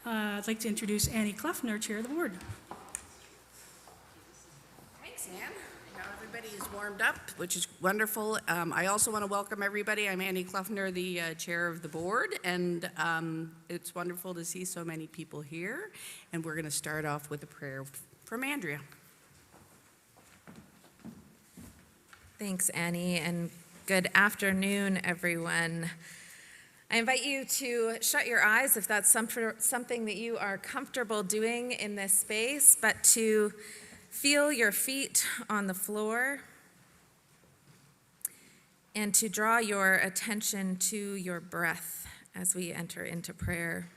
I'd like to introduce Annie Kluffner, Chair of the Board. Thanks, Ann. Now everybody is warmed up, which is wonderful. I also want to welcome everybody. I'm Annie Kluffner, the Chair of the Board, and it's wonderful to see so many people here. And we're going to start off with a prayer from Andrea. Thanks, Annie, and good afternoon, everyone. I invite you to shut your eyes if that's something that you are comfortable doing in this space, but to feel your feet on the floor and to draw your attention to your breath as we enter into prayer.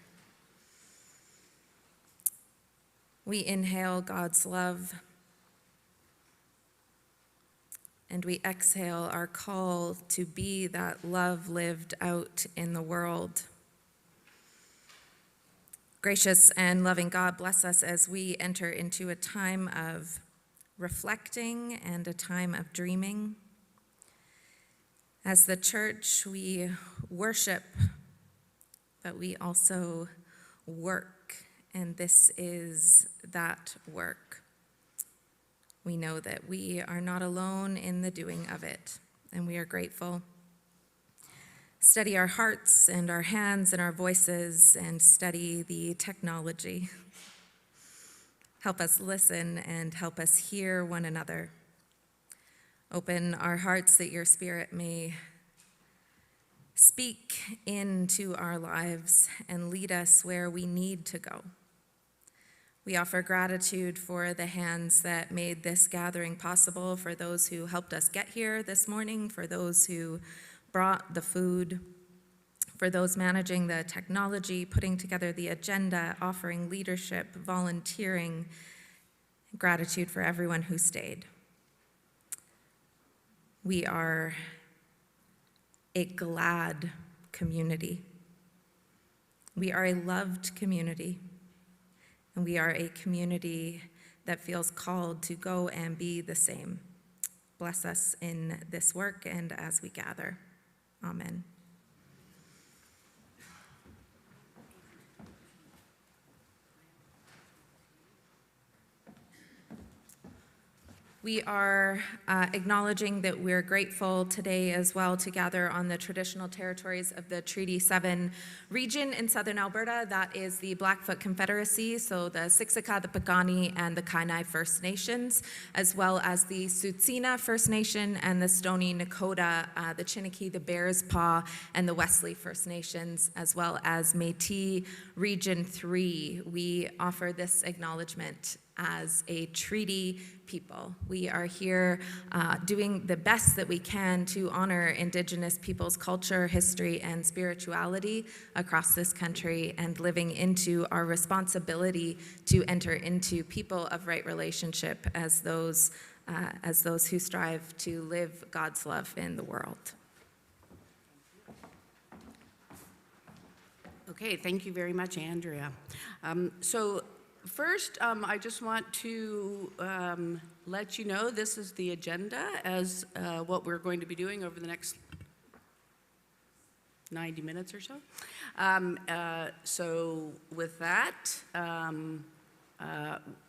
We inhale God's love, and we exhale our call to be that love lived out in the world. Gracious and loving God, bless us as we enter into a time of reflecting and a time of dreaming. As the church, we worship, but we also work, and this is that work. We know that we are not alone in the doing of it, and we are grateful. Steady our hearts and our hands and our voices, and steady the technology. Help us listen and help us hear one another. Open our hearts that your Spirit may speak into our lives and lead us where we need to go. We offer gratitude for the hands that made this gathering possible, for those who helped us get here this morning, for those who brought the food, for those managing the technology, putting together the agenda, offering leadership, volunteering. Gratitude for everyone who stayed. We are a glad community. We are a loved community. And we are a community that feels called to go and be the same. Bless us in this work and as we gather. Amen. We are acknowledging that we're grateful today as well to gather on the traditional territories of the Treaty 7 region in southern Alberta. That is the Blackfoot Confederacy, so the Siksika, the Piikani, and the Kainai First Nations, as well as the Tsuut'ina First Nation and the Stoney Nakoda, the Chiniki, the Bears Paw, and the Wesley First Nations, as well as Métis Region 3. We offer this acknowledgement as a treaty people. We are here doing the best that we can to honor Indigenous peoples' culture, history, and spirituality across this country, and living into our responsibility to enter into people of right relationship as those who strive to live God's love in the world. Okay, thank you very much, Andrea. First, I just want to let you know this is the agenda as what we're going to be doing over the next 90 minutes or so. So with that,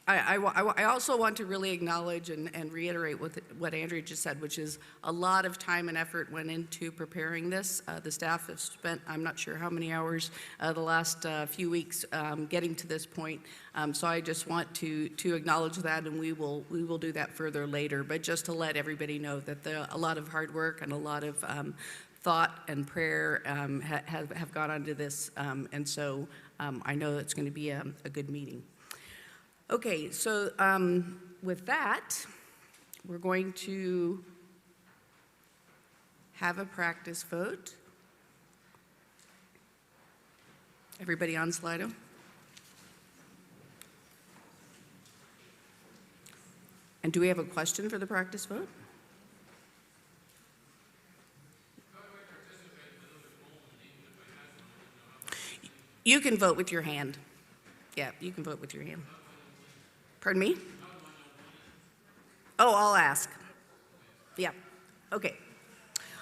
I also want to really acknowledge and reiterate what Andrea just said, which is a lot of time and effort went into preparing this. The staff have spent, I'm not sure how many hours the last few weeks getting to this point. So I just want to acknowledge that, and we will do that further later. But just to let everybody know that a lot of hard work and a lot of thought and prayer have gone onto this, and so I know it's going to be a good meeting. Okay, so with that, we're going to have a practice vote. Everybody on Slido? And do we have a question for the practice vote? You can vote with your hand. Yeah, you can vote with your hand. Pardon me? Oh, I'll ask. Yeah, okay.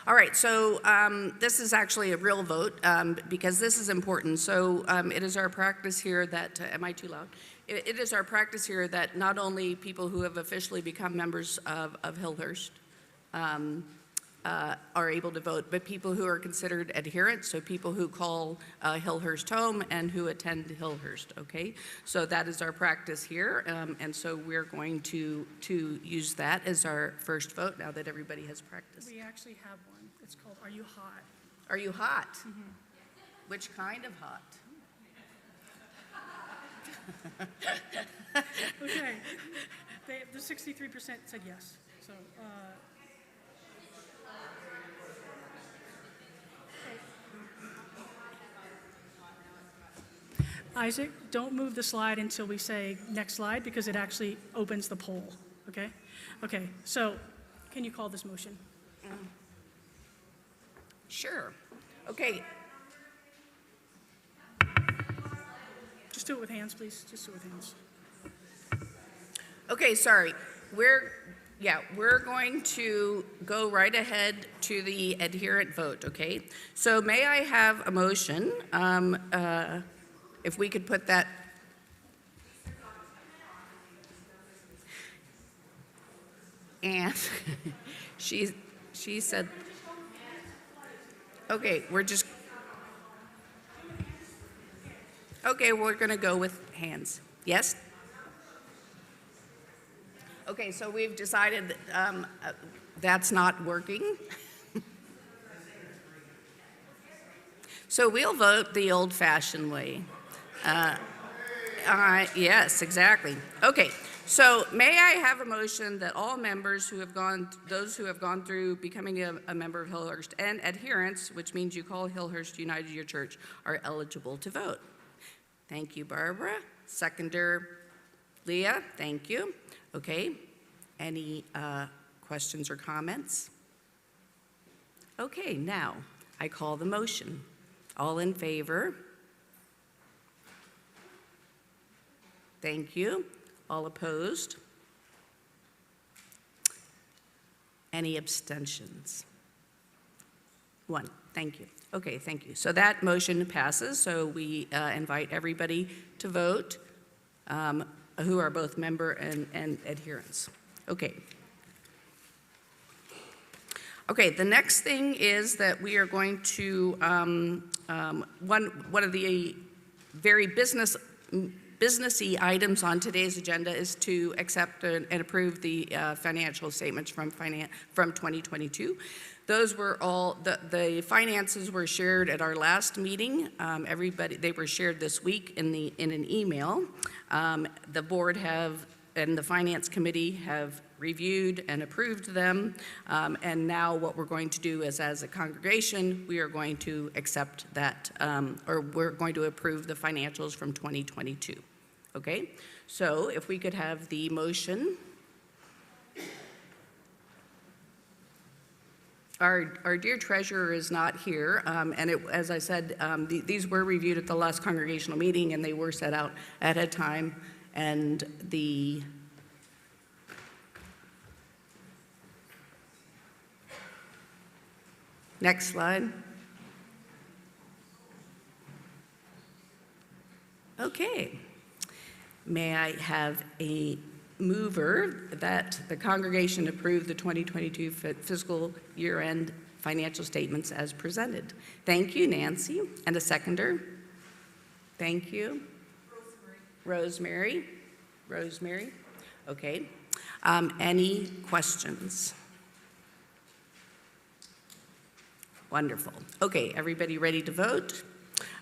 All right, so this is actually a real vote because this is important. So it is our practice here that, am I too loud? It is our practice here that not only people who have officially become members of Hillhurst are able to vote, but people who are considered adherents, so people who call Hillhurst home and who attend Hillhurst, okay? So that is our practice here, and so we're going to use that as our first vote now that everybody has practiced. We actually have one. It's called Are You Hot? Are you hot? Which kind of hot? Okay. The 63% said yes. So, Isaac, don't move the slide until we say next slide because it actually opens the poll, okay? Okay, so can you call this motion? Sure. Okay. Just do it with hands, please. Just do it with hands. Okay, sorry. We're going to go right ahead to the adherent vote, okay? So may I have a motion, if we could put that. And she said, okay, we're going to go with hands. Yes? Okay, so we've decided that's not working. So we'll vote the old-fashioned way. Yes, exactly. Okay, so may I have a motion that all members those who have gone through becoming a member of Hillhurst and adherents, which means you call Hillhurst United your church, are eligible to vote? Thank you, Barbara. Seconder, Leah, thank you. Okay, any questions or comments? Okay, now I call the motion. All in favor? Thank you. All opposed? Any abstentions? One. Thank you. Okay, thank you. So that motion passes. So we invite everybody to vote who are both member and adherents. Okay. Okay, the next thing is that we are going to, one of the very businessy items on today's agenda is to accept and approve the financial statements from 2022. Those were all, the finances were shared at our last meeting. They were shared this week in an email. The board and the finance committee have reviewed and approved them. And now what we're going to do is, as a congregation, we are going to accept that, or we're going to approve the financials from 2022. Okay? So if we could have the motion. Our dear treasurer is not here, and as I said, these were reviewed at the last congregational meeting, and they were set out at a time, and the next slide. Okay. May I have a mover that the congregation approve the 2022 fiscal year-end financial statements as presented? Thank you, Nancy. And a seconder? Thank you. Rosemary. Rosemary. Okay. Any questions? Wonderful. Okay, everybody ready to vote?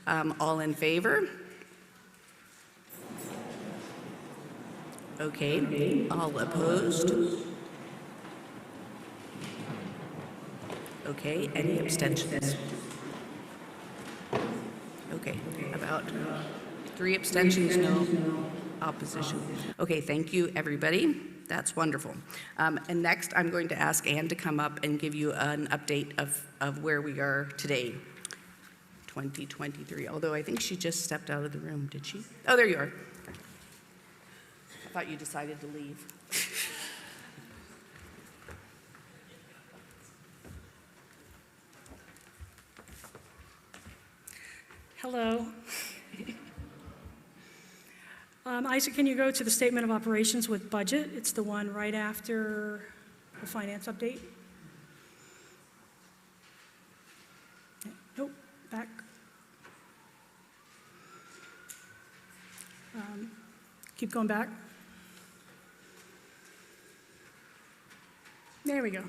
All in favor? Okay, all opposed? Okay, any abstentions? Okay, about 3 abstentions, no opposition. Okay, thank you, everybody. That's wonderful. And next, I'm going to ask Ann to come up and give you an update of where we are today, 2023. Although I think she just stepped out of the room, did she? Oh, there you are. I thought you decided to leave. Hello. Isaac, can you go to the statement of operations with budget? It's the one right after the finance update. Nope, back. Keep going back. There we go.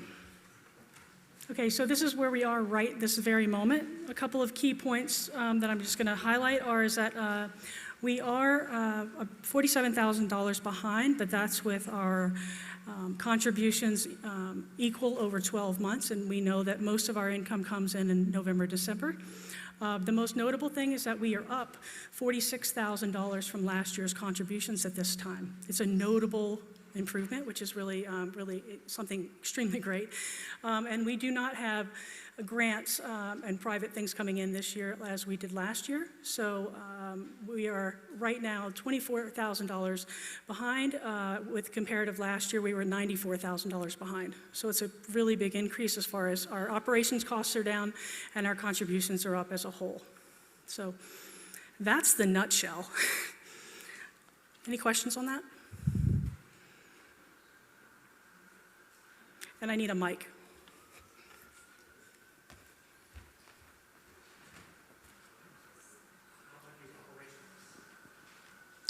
Okay, so this is where we are right this very moment. A couple of key points that I'm just going to highlight is that we are $47,000 behind, but that's with our contributions equal over 12 months, and we know that most of our income comes in November, December. The most notable thing is that we are up $46,000 from last year's contributions at this time. It's a notable improvement, which is really something extremely great. And we do not have grants and private things coming in this year as we did last year. So we are right now $24,000 behind. With comparative last year, we were $94,000 behind. So it's a really big increase as far as our operations costs are down and our contributions are up as a whole. So that's the nutshell. Any questions on that? And I need a mic.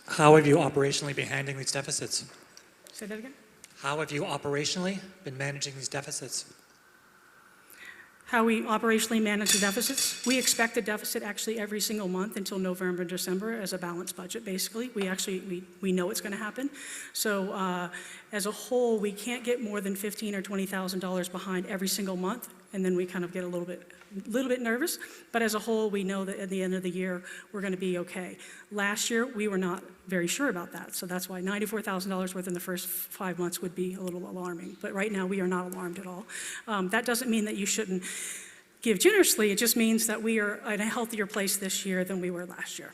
How have you operationally been handling these deficits? Say that again? How have you operationally been managing these deficits? How we operationally manage the deficits. We expect a deficit actually every single month until November, December as a balanced budget, basically. We know it's going to happen. So as a whole, we can't get more than $15,000 or $20,000 behind every single month, and then we kind of get a little bit nervous. But as a whole, we know that at the end of the year, we're going to be okay. Last year, we were not very sure about that. So that's why $94,000 within the first 5 months would be a little alarming. But right now, we are not alarmed at all. That doesn't mean that you shouldn't give generously. It just means that we are in a healthier place this year than we were last year.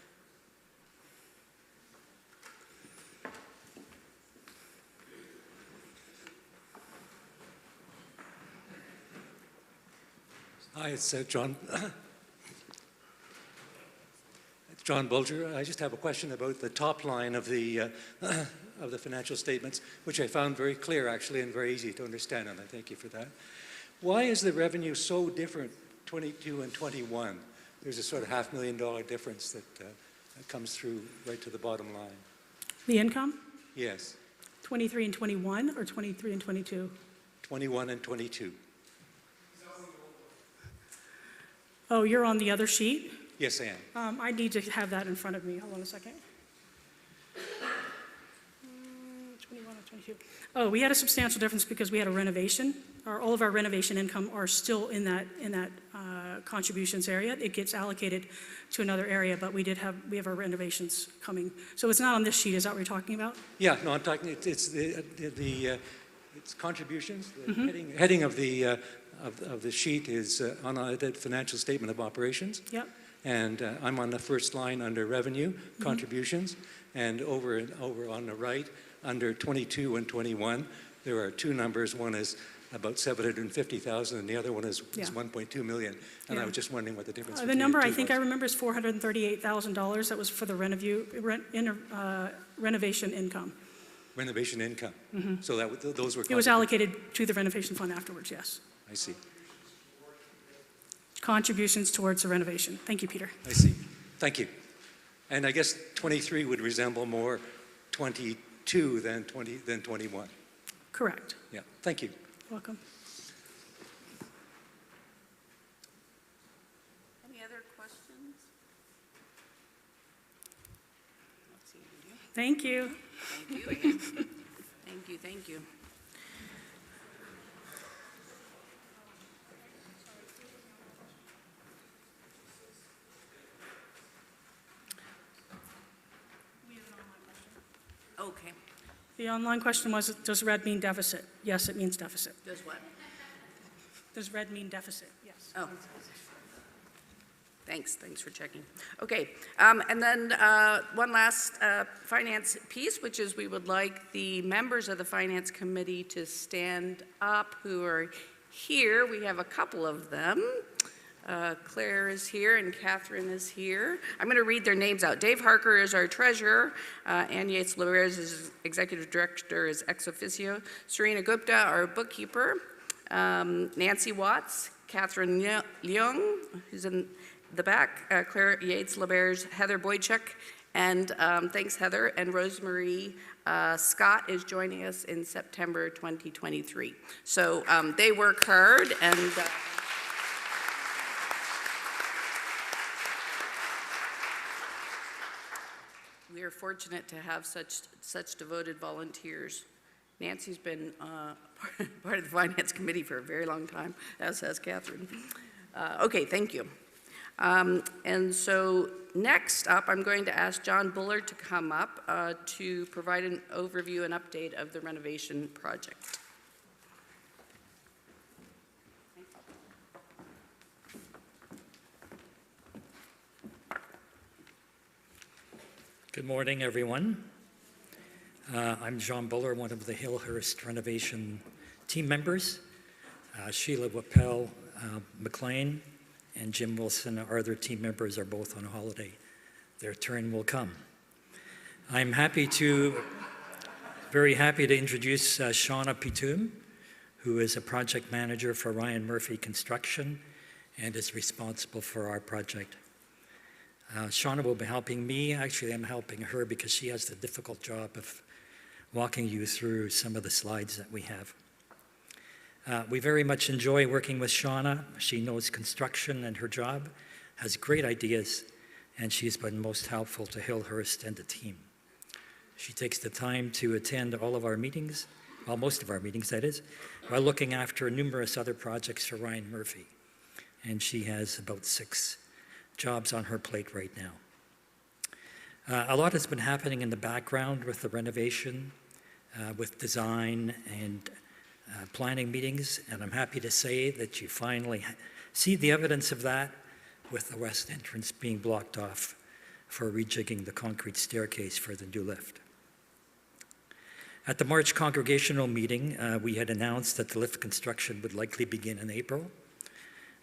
Hi, it's John. It's John Bulger. I just have a question about the top line of the financial statements, which I found very clear, actually, and very easy to understand, and I thank you for that. Why is the revenue so different, 22 and 21? There's a sort of $500,000 difference that comes through right to the bottom line. The income? Yes, 23 and 21 or 23 and 22? 21 and 22. Oh, you're on the other sheet? Yes, I am. I need to have that in front of me. Hold on a second. 21 and 22. Oh, we had a substantial difference because we had a renovation. All of our renovation income are still in that contributions area. It gets allocated to another area, but we have our renovations coming. So it's not on this sheet. Is that what you're talking about? Yeah, no, I'm talking. It's contributions. The heading of the sheet is unaudited financial statement of operations. Yep. And I'm on the first line under revenue, contributions, and over on the right, under 22 and 21, there are two numbers. One is about 750,000, and the other one is 1.2 million. And I was just wondering what the difference between the number the two I think was. I remember is $438,000. That was for the renovation income. Renovation income. So those were. It was allocated to the renovation fund afterwards, yes. I see. Contributions towards the renovation. Thank you, Peter. I see. Thank you. And I guess 23 would resemble more 22 than 21. Correct. Yeah. Thank you. Welcome. Any other questions? Let's see if we do. Thank you. Thank you again. Thank you, thank you. Okay. The online question was, does red mean deficit? Yes, it means deficit. Does what? Does red mean deficit? Yes. Oh. Thanks for checking. Okay, and then one last finance piece, which is we would like the members of the Finance Committee to stand up who are here. We have a couple of them. Claire is here and Catherine is here. I'm going to read their names out. Dave Harker is our treasurer. Ann Yates-Laberge is executive director, is ex officio. Serena Gupta, our bookkeeper. Nancy Watts, Catherine Leung, who's in the back. Claire Yates-Laberge, Heather Boychuk, and thanks Heather. And Rosemary Scott is joining us in September 2023. So they work hard and. We are fortunate to have such devoted volunteers. Nancy's been part of the Finance Committee for a very long time, as has Catherine. Okay, thank you. And so next up, I'm going to ask John Bullard to come up to provide an overview and update of the renovation project. Good morning, everyone. I'm Jean Buller, one of the Hillhurst renovation team members. Sheila Wappel McLean and Jim Wilson, our other team members, are both on holiday. Their turn will come. I'm very happy to introduce Shauna Pitoum, who is a project manager for Ryan Murphy Construction and is responsible for our project. Shauna will be helping me. Actually, I'm helping her because she has the difficult job of walking you through some of the slides that we have. We very much enjoy working with Shauna. She knows construction and her job, has great ideas, and she's been most helpful to Hillhurst and the team. She takes the time to attend all of our meetings, well, most of our meetings, that is, while looking after numerous other projects for Ryan Murphy. And she has about 6 jobs on her plate right now. A lot has been happening in the background with the renovation, with design and planning meetings, and I'm happy to say that you finally see the evidence of that with the west entrance being blocked off for rejigging the concrete staircase for the new lift. At the March Congregational meeting, we had announced that the lift construction would likely begin in April.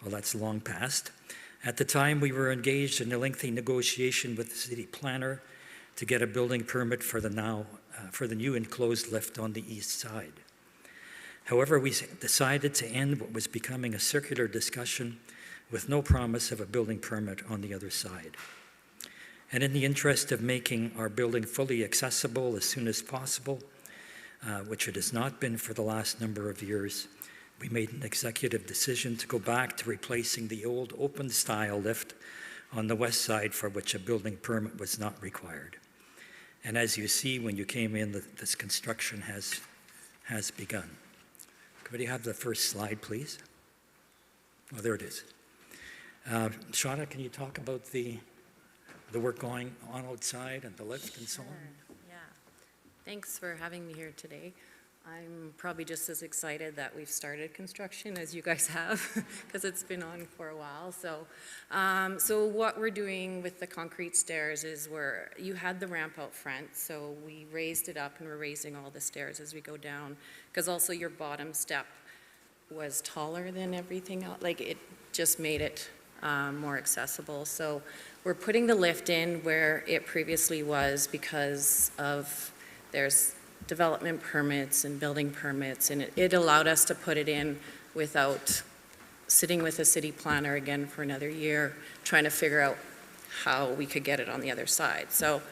Well, that's long past. At the time, we were engaged in a lengthy negotiation with the city planner to get a building permit for the new enclosed lift on the east side. However, we decided to end what was becoming a circular discussion with no promise of a building permit on the other side. And in the interest of making our building fully accessible as soon as possible, which it has not been for the last number of years, we made an executive decision to go back to replacing the old open-style lift on the west side for which a building permit was not required. And as you see when you came in, this construction has begun. Could we have the first slide, please? Oh, there it is. Shauna, can you talk about the work going on outside and the lift and so on? Yeah. Thanks for having me here today. I'm probably just as excited that we've started construction as you guys have, because it's been on for a while. So what we're doing with the concrete stairs is you had the ramp out front, so we raised it up and we're raising all the stairs as we go down, because also your bottom step was taller than everything else. Like, it just made it more accessible. So we're putting the lift in where it previously was because of there's development permits and building permits, and it allowed us to put it in without sitting with a city planner again for another year, trying to figure out how we could get it on the other side. So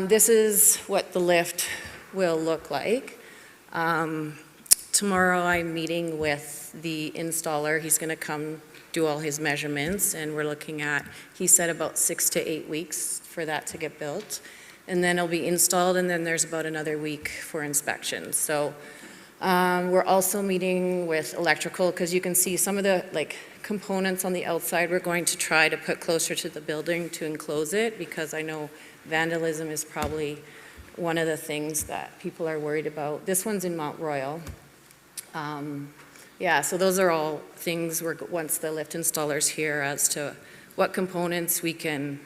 this is what the lift will look like. Tomorrow I'm meeting with the installer. He's gonna come do all his measurements, and we're looking at, he said about 6 to 8 weeks for that to get built. And then it'll be installed, and then there's about another week for inspection. So we're also meeting with electrical, because you can see some of the components on the outside we're going to try to put closer to the building to enclose it, because I know vandalism is probably one of the things that people are worried about. This one's in Mount Royal. Yeah, so those are all things once the lift installer's here as to what components we can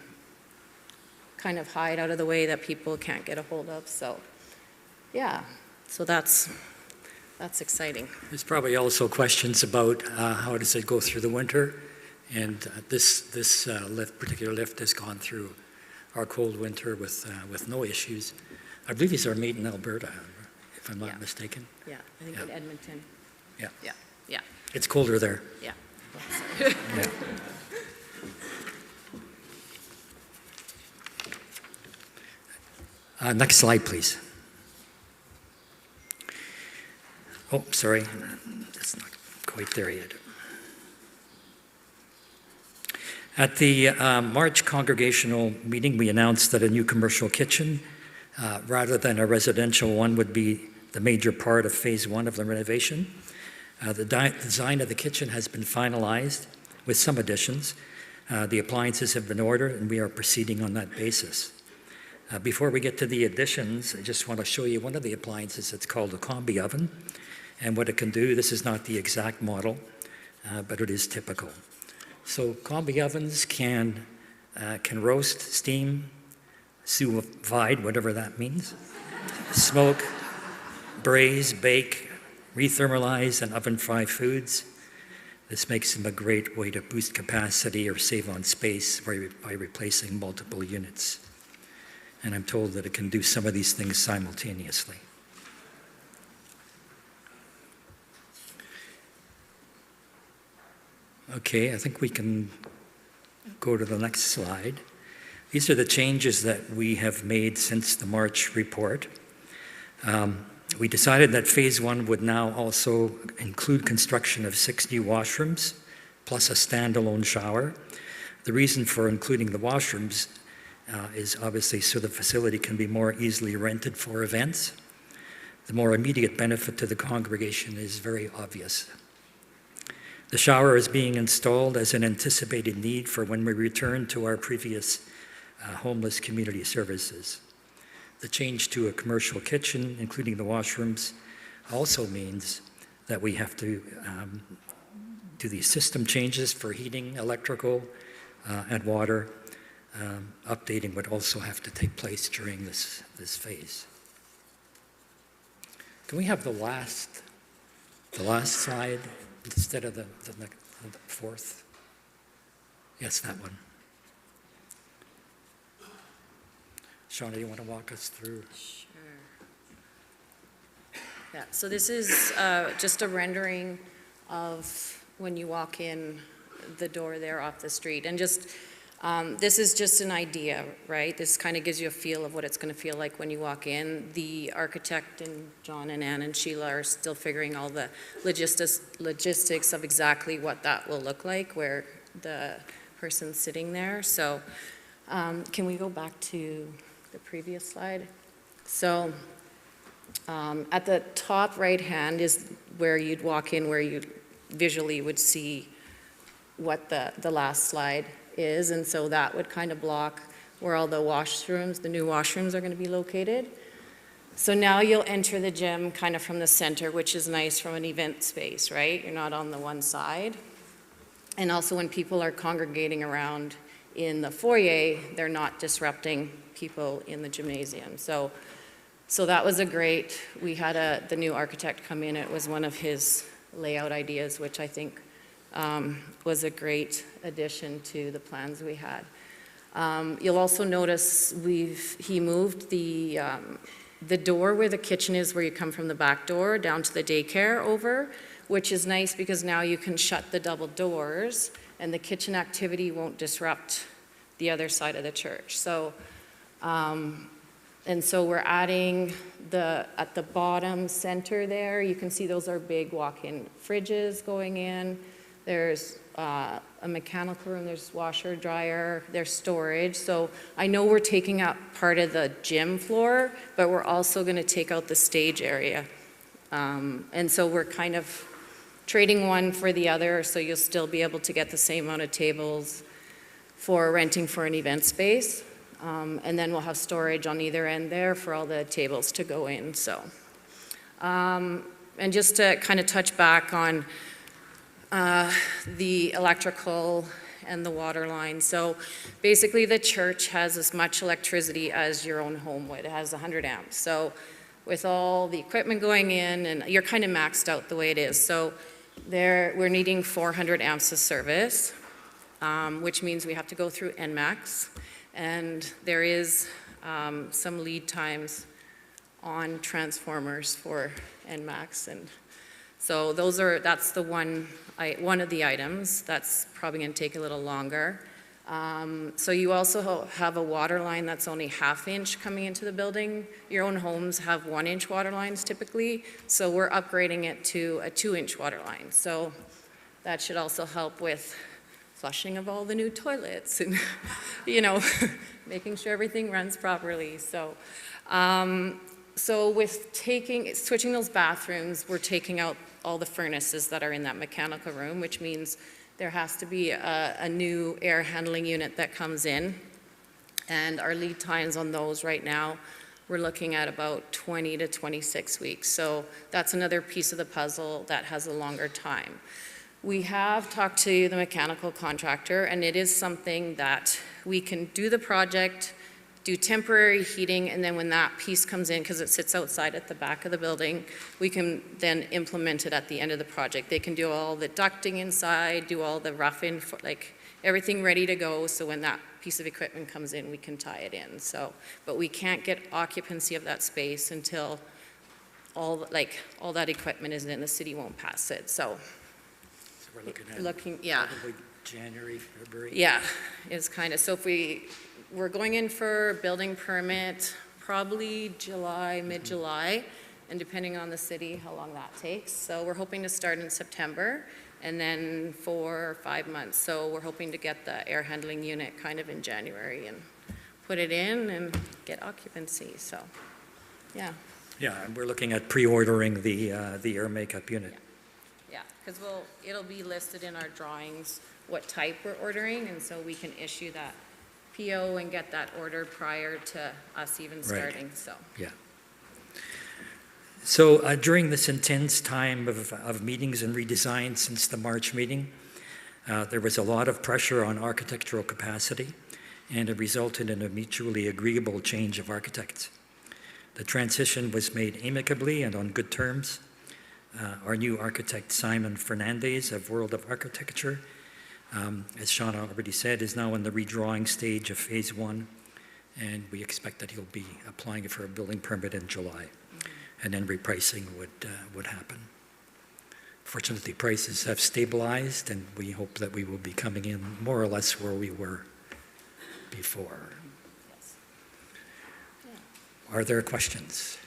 kind of hide out of the way that people can't get a hold of. So yeah, so that's exciting. There's probably also questions about how does it go through the winter, And this particular lift has gone through our cold winter with no issues. I believe these are made in Alberta, if I'm Yeah. not mistaken. Yeah, I think Yeah. in Edmonton. Yeah. Yeah, yeah, It's colder there. yeah. Yeah. Next slide, please. Oh, sorry, that's not quite there yet. At the March Congregational meeting, we announced that a new commercial kitchen, rather than a residential one, would be the major part of phase one of the renovation. The design of the kitchen has been finalized with some additions. The appliances have been ordered, and we are proceeding on that basis. Before we get to the additions, I just want to show you one of the appliances. It's called a combi oven, and what it can do. This is not the exact model, but it is typical. So combi ovens can roast, steam, sous vide, whatever that means, smoke, braise, bake, rethermalize, and oven fry foods. This makes them a great way to boost capacity or save on space by replacing multiple units. And I'm told that it can do some of these things simultaneously. Okay, I think we can go to the next slide. These are the changes that we have made since the March report. We decided that phase one would now also include construction of 6 new washrooms, plus a standalone shower. The reason for including the washrooms is obviously so the facility can be more easily rented for events. The more immediate benefit to the congregation is very obvious. The shower is being installed as an anticipated need for when we return to our previous homeless community services. The change to a commercial kitchen, including the washrooms, also means that we have to do these system changes for heating, electrical, and water. Updating would also have to take place during this phase. Can we have the last slide instead of the fourth? Yes, that one. Shauna, you want to walk us through? Sure. Yeah, so this is just a rendering of when you walk in the door there off the street. And just, this is just an idea, right? This kind of gives you a feel of what it's going to feel like when you walk in. The architect and John and Ann and Sheila are still figuring all the logistics of exactly what that will look like, where the person's sitting there. So can we go back to the previous slide? So at the top right hand is where you'd walk in, where you visually would see what the last slide is, and so that would kind of block where all the washrooms, the new washrooms are going to be located. So now you'll enter the gym kind of from the center, which is nice from an event space, right? You're not on the one side. And also when people are congregating around in the foyer, they're not disrupting people in the gymnasium. So that was a great, we had the new architect come in. It was one of his layout ideas, which I think was a great addition to the plans we had. You'll also notice he moved the door where the kitchen is, where you come from the back door down to the daycare over, which is nice because now you can shut the double doors and the kitchen activity won't disrupt the other side of the church. So, and so we're adding at the bottom center there, you can see those are big walk-in fridges going in. There's a mechanical room, there's washer, dryer, there's storage. So I know we're taking up part of the gym floor, but we're also gonna take out the stage area. And so we're kind of trading one for the other, so you'll still be able to get the same amount of tables for renting for an event space. And then we'll have storage on either end there for all the tables to go in, so. And just to kind of touch back on the electrical and the water line. So basically the church has as much electricity as your own home would. It has 100 amps. So with all the equipment going in, and you're kind of maxed out the way it is. So we're needing 400 amps of service. which means we have to go through NMAX, and there is some lead times on transformers for NMAX, and so that's the one of the items that's probably going to take a little longer. So you also have a water line that's only 1/2 inch coming into the building. Your own homes have 1-inch water lines typically, so we're upgrading it to a 2-inch water line. So that should also help with flushing of all the new toilets and, you know, making sure everything runs properly. So, so with switching those bathrooms, we're taking out all the furnaces that are in that mechanical room, which means there has to be a new air handling unit that comes in. And our lead times on those right now, we're looking at about 20 to 26 weeks. So that's another piece of the puzzle that has a longer time. We have talked to the mechanical contractor, and it is something that we can do the project, do temporary heating, and then when that piece comes in, because it sits outside at the back of the building, we can then implement it at the end of the project. They can do all the ducting inside, do all the roughing, like everything ready to go, so when that piece of equipment comes in, we can tie it in. So, but we can't get occupancy of that space until all that equipment is in. The city won't pass it. So We're looking at yeah. probably January, February. Yeah, it's kind of, so if we're going in for building permit, probably July, mid-July, and depending on the city, how long that takes. So we're hoping to start in September, and then 4 or 5 months. So we're hoping to get the air handling unit kind of in January and put it in and get occupancy, so, yeah. Yeah, and we're looking at pre-ordering the air makeup unit. Yeah, because it'll be listed in our drawings what type we're ordering, and so we can issue that PO and get that ordered prior to us even starting, so. Yeah. So during this intense time of meetings and redesign since the March meeting, there was a lot of pressure on architectural capacity, and it resulted in a mutually agreeable change of architects. The transition was made amicably and on good terms. Our new architect, Simon Fernandez of World of Architecture, as Shauna already said, is now in the redrawing stage of phase 1, and we expect that he'll be applying for a building permit in July, and then repricing would happen. Fortunately, prices have stabilized, and we hope that we will be coming in more or less where we were before. Yes. Are there questions?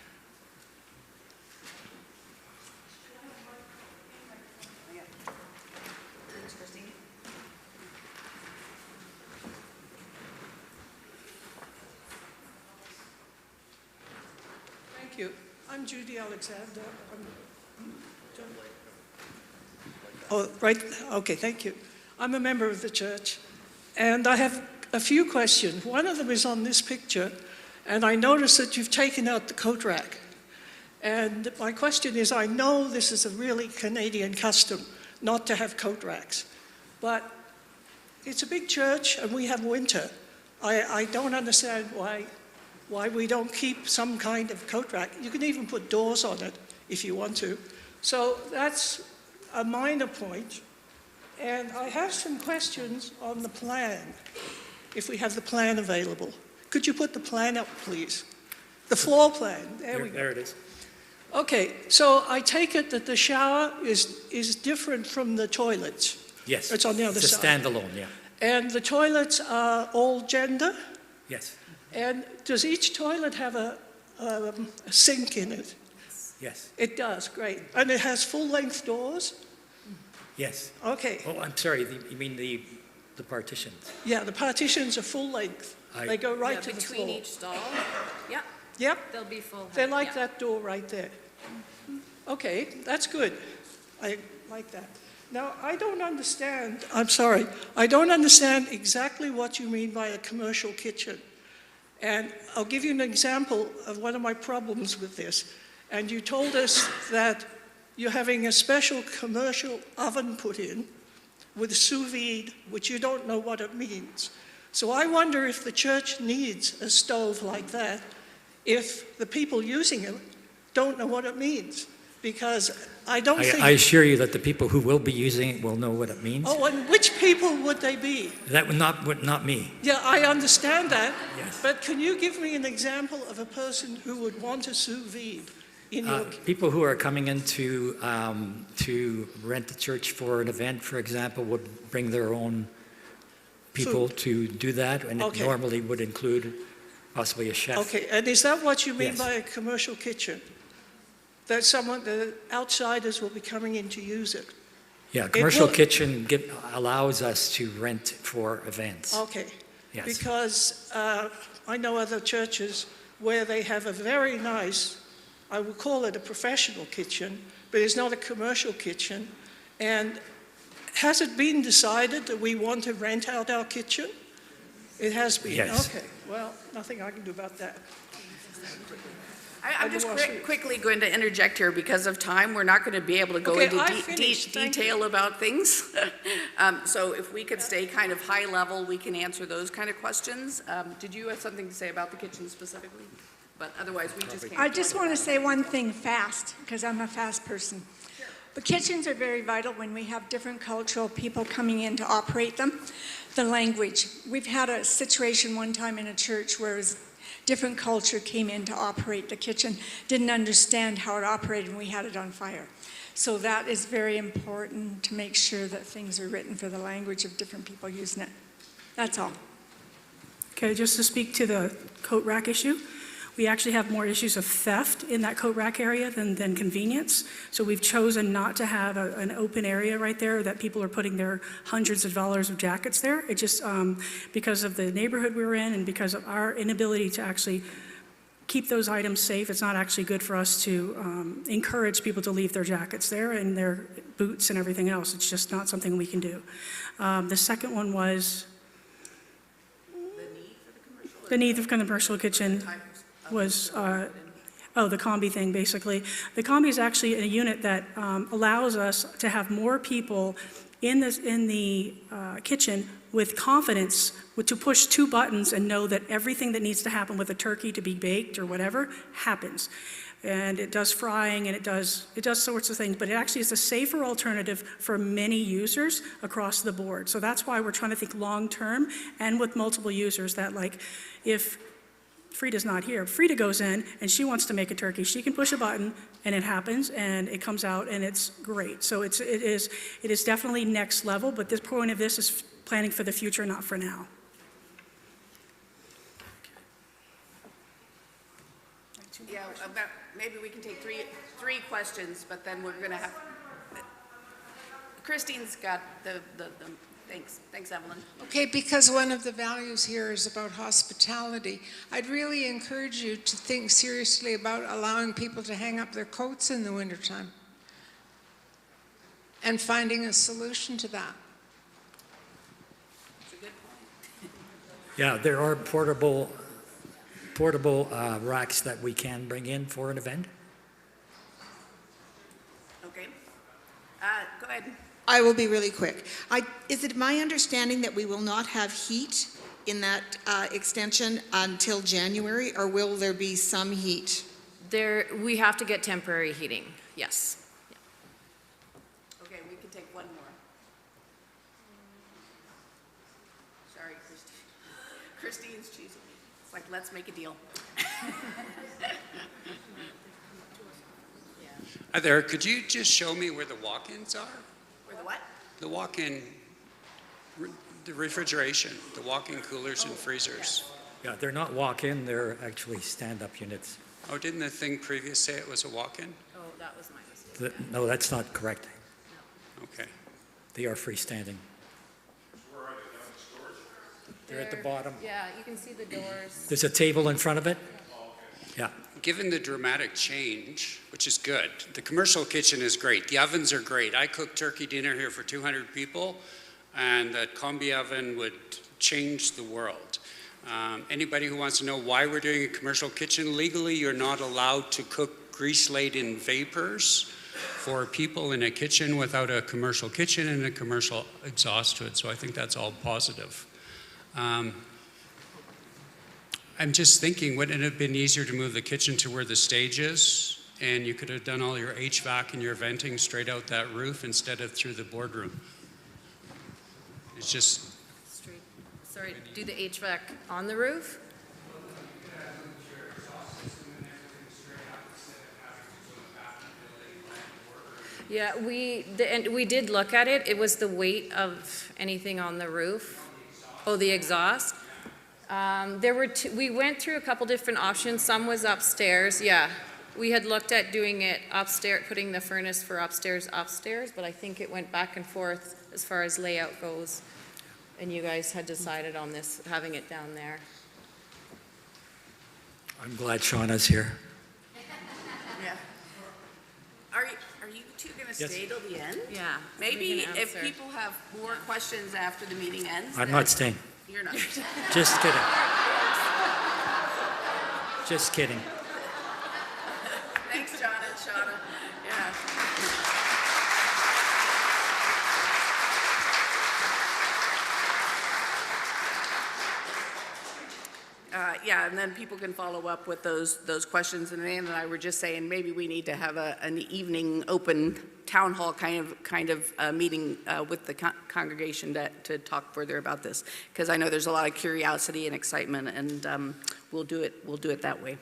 Thank you. I'm Judy Alexander. Oh, right. Okay, thank you. I'm a member of the church, and I have a few questions. One of them is on this picture, and I notice that you've taken out the coat rack. And my question is, I know this is a really Canadian custom not to have coat racks, but it's a big church and we have winter. I don't understand why we don't keep some kind of coat rack. You can even put doors on it if you want to. So that's a minor point. And I have some questions on the plan, if we have the plan available. Could you put the plan up, please? The floor plan, there we go. There it is. Okay, so I take it that the shower is different from the toilets. Yes. It's on the other it's side. a standalone, yeah. And the toilets are all gender? Yes, And does each toilet have a sink in it? yes, It does, great. And it has full-length doors? yes. Okay, Oh, I'm sorry, you mean the partitions? yeah, the partitions are full-length. They go right Yeah, to the between floor. each stall, yeah, Yep, they'll be full. they're like yeah. that door right there. Okay, that's good. I like that. Now, I don't understand exactly what you mean by a commercial kitchen. And I'll give you an example of one of my problems with this. And you told us that you're having a special commercial oven put in with sous vide, which you don't know what it means. So I wonder if the church needs a stove like that if the people using it don't know what it means. Because I don't think... I assure you that the people who will be using it will know what it means. Oh, and which people would they be? That would not me. Yeah, I understand that. Yes. But can you give me an example of a person who would want a sous vide in your... People who are coming in to rent the church for an event, for example, would bring their own people to do that, and Okay. it normally would include possibly a chef. Okay, and is that what you mean Yes. by a commercial kitchen? That the outsiders will be coming in to use it? Yeah, commercial will- kitchen allows us to rent for events. Okay. Yes. Because I know other churches where they have a very nice, I would call it a professional kitchen, but it's not a commercial kitchen. And has it been decided that we want to rent out our kitchen? It has been? Yes. Okay, well, nothing I can do about that. I'm just Otherwise- quickly going to interject here because of time. We're not going to be able to go Okay, into I've finished. Thank you. detail about things. So if we could stay kind of high level, we can answer those kind of questions. Did you have something to say about the kitchen specifically? But otherwise, we just can't. I just want to say one thing fast, because I'm a fast person. But kitchens are very vital when we have different cultural people coming in to operate them. The language. We've had a situation one time in a church where it was different culture came in to operate the kitchen, didn't understand how it operated, and we had it on fire. So that is very important to make sure that things are written for the language of different people using it. That's all. Okay, just to speak to the coat rack issue, we actually have more issues of theft in that coat rack area than convenience. So we've chosen not to have an open area right there that people are putting their hundreds of dollars of jackets there. It just, because of the neighborhood we were in and because of our inability to actually keep those items safe, it's not actually good for us to encourage people to leave their jackets there and their boots and everything else. It's just not something we can do. The second one was the need for the commercial kitchen was, the combi thing, basically. The combi is actually a unit that allows us to have more people in the kitchen with confidence to push two buttons and know that everything that needs to happen with a turkey to be baked or whatever happens. And it does frying and it does sorts of things, but it actually is a safer alternative for many users across the board. So that's why we're trying to think long-term and with multiple users that, like, if Frida's not here, Frida goes in and she wants to make a turkey, she can push a button and it happens and it comes out and it's great. So it is definitely next level, but the point of this is planning for the future, not for now. Yeah, maybe we can take three questions, but then we're going to have, Christine's got the thanks, Evelyn. Okay, because one of the values here is about hospitality, I'd really encourage you to think seriously about allowing people to hang up their coats in the wintertime and finding a solution to that. That's a good point. Yeah, there are portable racks that we can bring in for an event. Okay. Go ahead. I will be really quick. Is it my understanding that we will not have heat in that extension until January, or will there be some heat? We have to get temporary heating, yes. Okay, we can take one more. Sorry, Christine. Christine's choosing. It's like, let's make a deal. Hi there, could you just show me where the walk-ins are? Where the what? The walk-in, the refrigeration, the walk-in coolers and freezers. Yeah, they're not walk-in, they're actually stand-up units. Oh, didn't the thing previous say it was a walk-in? Oh, that was my mistake. No, that's not correct. Okay. They are freestanding. They're at the bottom. Yeah, you can see the doors. There's a table in front of it. Yeah. Given the dramatic change, which is good, the commercial kitchen is great. The ovens are great. I cook turkey dinner here for 200 people, and that combi oven would change the world. Anybody who wants to know why we're doing a commercial kitchen, legally you're not allowed to cook grease-laden vapors for people in a kitchen without a commercial kitchen and a commercial exhaust to it, so I think that's all positive. I'm just thinking, wouldn't it have been easier to move the kitchen to where the stage is and you could have done all your HVAC and your venting straight out that roof instead of through the boardroom. It's just, Straight, sorry, do the HVAC on the roof? Yeah, and we did look at it. It was the weight of anything on the roof. Oh, the exhaust. There were we went through a couple different options. Some was upstairs. Yeah, we had looked at doing it upstairs, putting the furnace for upstairs, but I think it went back and forth as far as layout goes. And you guys had decided on this, having it down there. I'm glad Shauna's here. Yeah. Are you two going to Yes. stay till the end? Yeah. Maybe we can if answer. people have more questions after the meeting ends. I'm then- not staying. You're not. Just kidding. Just kidding. Thanks, John and Shauna. Yeah. Yeah, and then people can follow up with those questions. And Ann and I were just saying maybe we need to have an evening open town hall kind of meeting with the congregation to talk further about this, because I know there's a lot of curiosity and excitement, and we'll do it that way.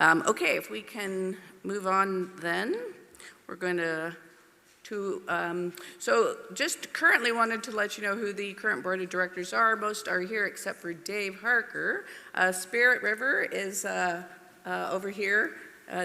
Okay, if we can move on, then we're going to. So just currently wanted to let you know who the current board of directors are. Most are here except for Dave Harker. Spirit River is over here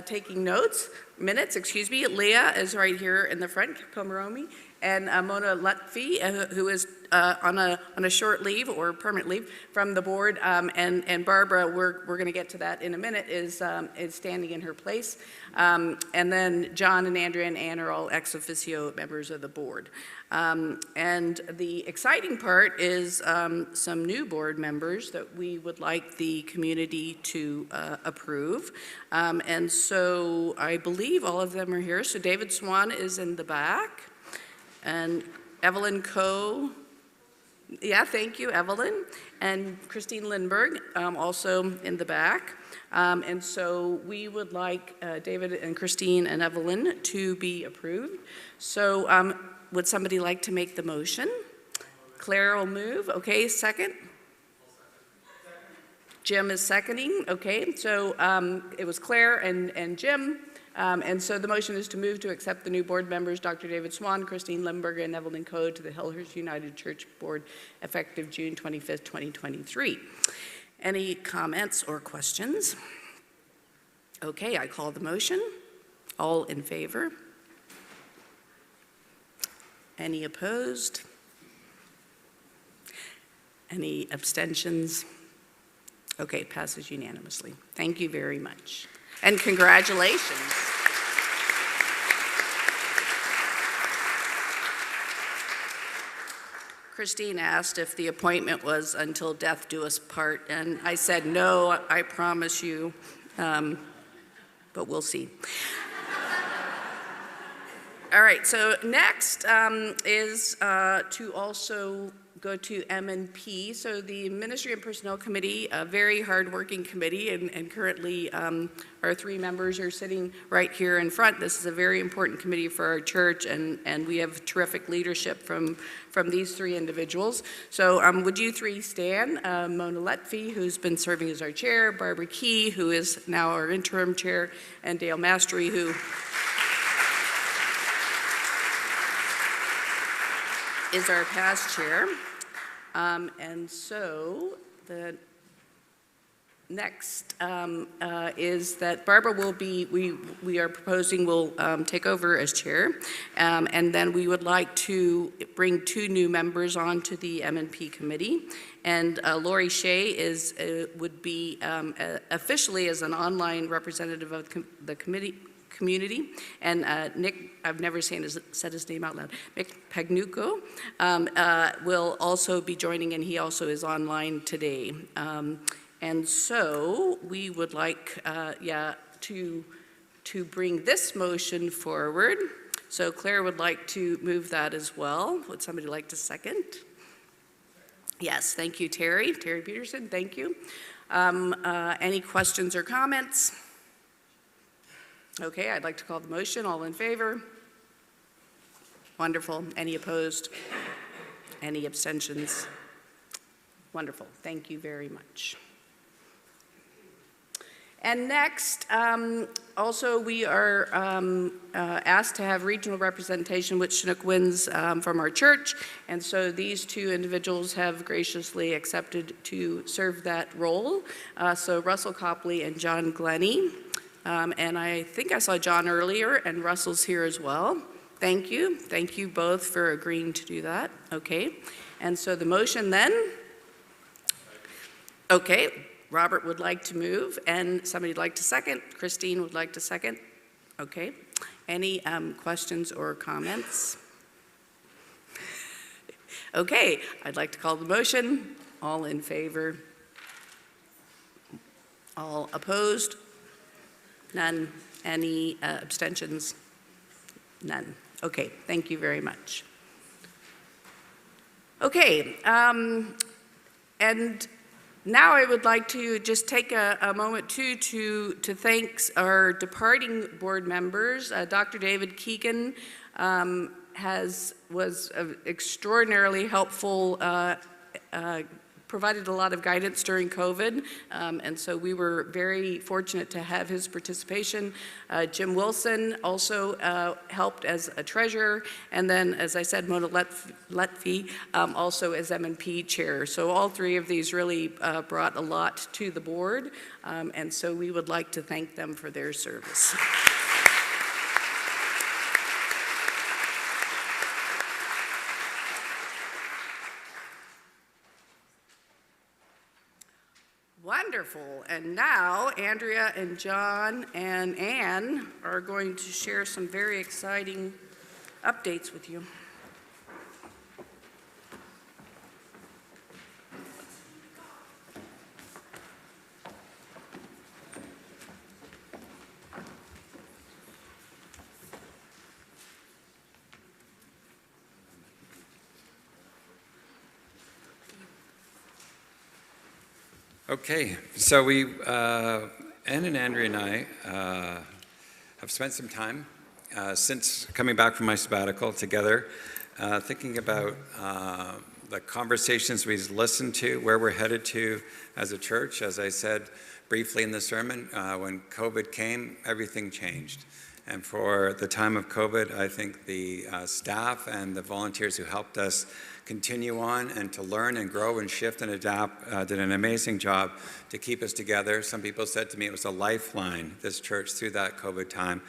taking minutes, excuse me. Leah is right here in the front, Komaromi. And Mona Lutfi, who is on a short leave or permanent leave from the board, and Barbara, we're going to get to that in a minute, is standing in her place. And then John and Andrea and Ann are all ex officio members of the board. And the exciting part is some new board members that we would like the community to approve. And so I believe all of them are here. So David Swan is in the back. And Evelyn Coe, yeah, thank you, Evelyn. And Christine Lindberg, also in the back. And so we would like David and Christine and Evelyn to be approved. So would somebody like to make the motion? Claire will move. Okay, second? Jim is seconding. Okay, so it was Claire and Jim. And so the motion is to move to accept the new board members, Dr. David Swan, Christine Lemberger, and Evelyn Coe, to the Hillhurst United Church Board effective June 25th, 2023. Any comments or questions? Okay, I call the motion. All in favor? Any opposed? Any abstentions? Okay, passes unanimously. Thank you very much. And congratulations. Christine asked if the appointment was until death do us part, and I said, no, I promise you, but we'll see. All right, so next is to also go to M&P. So the Ministry and Personnel Committee, a very hard-working committee, and currently our three members are sitting right here in front. This is a very important committee for our church, and we have terrific leadership from these three individuals. So would you three stand? Mona Lutfi, who's been serving as our chair, Barbara Key, who is now our interim chair, and Dale Mastery, who is our past chair. And so the next is that Barbara will be, we are proposing will take over as chair. And then we would like to bring two new members onto the M&P committee. And Lori Shea would be officially as an online representative of the committee. And Nick, I've never said his name out loud, Nick Pagnucco will also be joining, and he also is online today. And so we would like, to bring this motion forward. So Claire would like to move that as well. Would somebody like to second? Yes, thank you, Terry. Terry Peterson, thank you. Any questions or comments? Okay, I'd like to call the motion. All in favor? Wonderful. Any opposed? Any abstentions? Wonderful. Thank you very much. And next, also we are asked to have regional representation with Chinook Winds from our church, and so these two individuals have graciously accepted to serve that role. So Russell Copley and John Glennie, and I think I saw John earlier, and Russell's here as well. Thank you. Thank you both for agreeing to do that. Okay, and so the motion then? Okay. Robert would like to move, and somebody would like to second. Christine would like to second. Okay. Any questions or comments? Okay. I'd like to call the motion. All in favor? All opposed? None. Any abstentions? None. Okay. Thank you very much. Okay. And now I would like to just take a moment too to thank our departing board members. Dr. David Keegan was extraordinarily helpful, provided a lot of guidance during COVID, and so we were very fortunate to have his participation. Jim Wilson also helped as a treasurer, and then, as I said, Mona Letfi also as M&P chair. So all three of these really brought a lot to the board, and so we would like to thank them for their service. Wonderful. And now Andrea and John and Anne are going to share some very exciting updates with you. Okay, so Anne and Andrea and I have spent some time since coming back from my sabbatical together, thinking about the conversations we've listened to, where we're headed to as a church. As I said briefly in the sermon, when COVID came, everything changed. And for the time of COVID, I think the staff and the volunteers who helped us continue on and to learn and grow and shift and adapt did an amazing job to keep us together. Some people said to me it was a lifeline, this church, through that COVID time.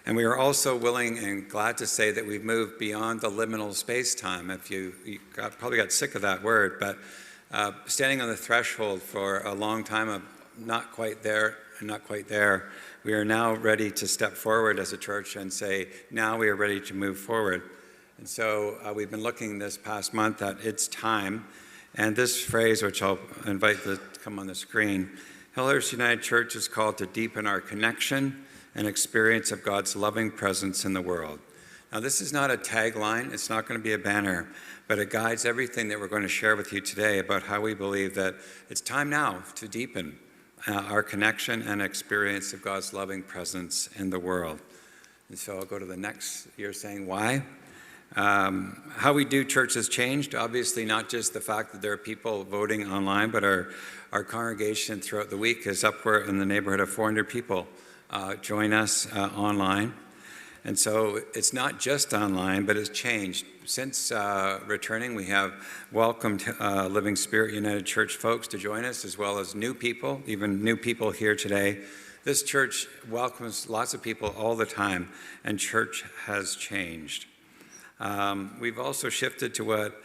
And we are also willing and glad to say that we've moved beyond the liminal space-time. If you probably got sick of that word, but standing on the threshold for a long time of not quite there and not quite there, we are now ready to step forward as a church and say, now we are ready to move forward. And so we've been looking this past month at it's time. And this phrase, which I'll invite to come on the screen, Hillhurst United Church is called to deepen our connection and experience of God's loving presence in the world. Now, this is not a tagline. It's not going to be a banner, but it guides everything that we're going to share with you today about how we believe that it's time now to deepen our connection and experience of God's loving presence in the world. And so I'll go to the next. You're saying why? How we do church has changed. Obviously, not just the fact that there are people voting online, but our congregation throughout the week is upward in the neighborhood of 400 people join us online. And so it's not just online, but it's changed. Since returning, we have welcomed Living Spirit United Church folks to join us, as well as new people, even new people here today. This church welcomes lots of people all the time, and church has changed. We've also shifted to what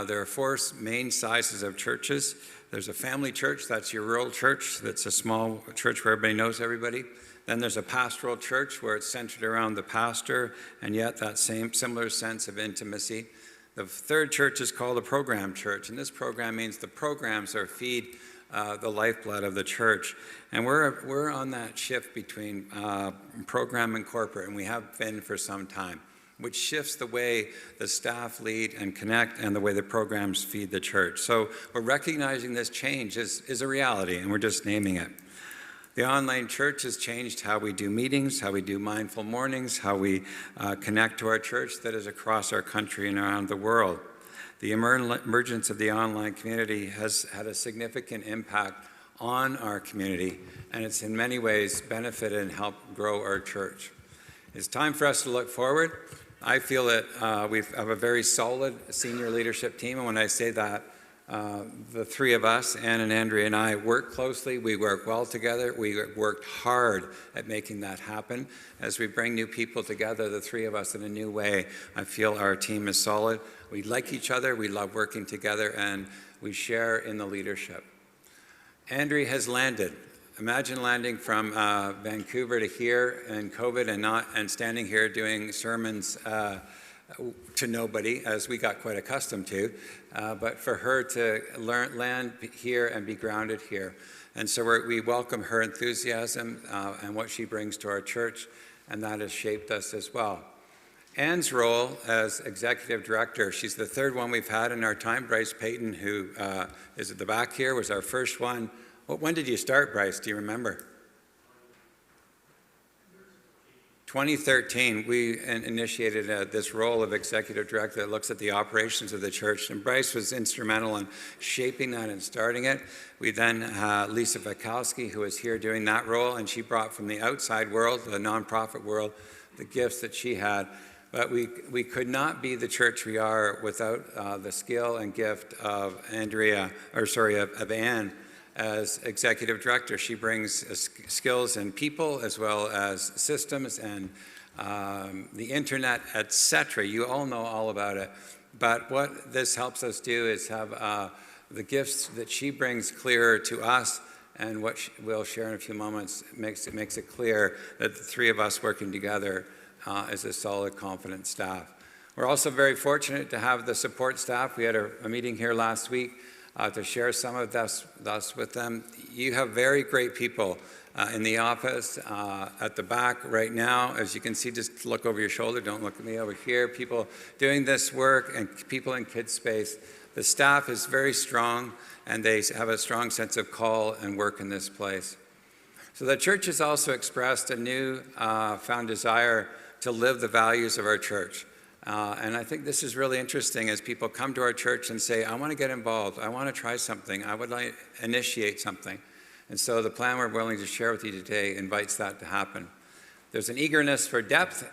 there are four main sizes of churches. There's a family church, that's your rural church, that's a small church where everybody knows everybody. Then there's a pastoral church where it's centered around the pastor and yet that same similar sense of intimacy. The third church is called a program church, and this program means the programs are feed the lifeblood of the church. And we're on that shift between program and corporate, and we have been for some time, which shifts the way the staff lead and connect and the way the programs feed the church. So we're recognizing this change is a reality, and we're just naming it. The online church has changed how we do meetings, how we do mindful mornings, how we connect to our church that is across our country and around the world. The emergence of the online community has had a significant impact on our community, and it's in many ways benefited and helped grow our church. It's time for us to look forward. I feel that we have a very solid senior leadership team, and when I say that, the three of us, Ann and Andrea and I, work closely. We work well together. We worked hard at making that happen. As we bring new people together, the three of us, in a new way, I feel our team is solid. We like each other. We love working together, and we share in the leadership. Andrea has landed. Imagine landing from Vancouver to here in COVID and standing here doing sermons to nobody, as we got quite accustomed to, but for her to land here and be grounded here. And so we welcome her enthusiasm and what she brings to our church, and that has shaped us as well. Ann's role as executive director, she's the third one we've had in our time. Bryce Payton, who is at the back here, was our first one. When did you start, Bryce? Do you remember? 2013, we initiated this role of executive director that looks at the operations of the church, and Bryce was instrumental in shaping that and starting it. We then had Lisa Vakowski, who was here doing that role, and she brought from the outside world, the nonprofit world, the gifts that she had. But we could not be the church we are without the skill and gift of Ann as executive director. She brings skills in people as well as systems and the internet, etc. You all know all about it. But what this helps us do is have the gifts that she brings clearer to us, and what we'll share in a few moments makes it clear that the three of us working together is a solid, confident staff. We're also very fortunate to have the support staff. We had a meeting here last week to share some of this with them. You have very great people in the office, at the back right now. As you can see, just look over your shoulder, don't look at me over here. People doing this work and people in kids space. The staff is very strong, and they have a strong sense of call and work in this place. So the church has also expressed a new found desire to live the values of our church. And I think this is really interesting as people come to our church and say, I want to get involved, I want to try something, I would like to initiate something. And so the plan we're willing to share with you today invites that to happen. There's an eagerness for depth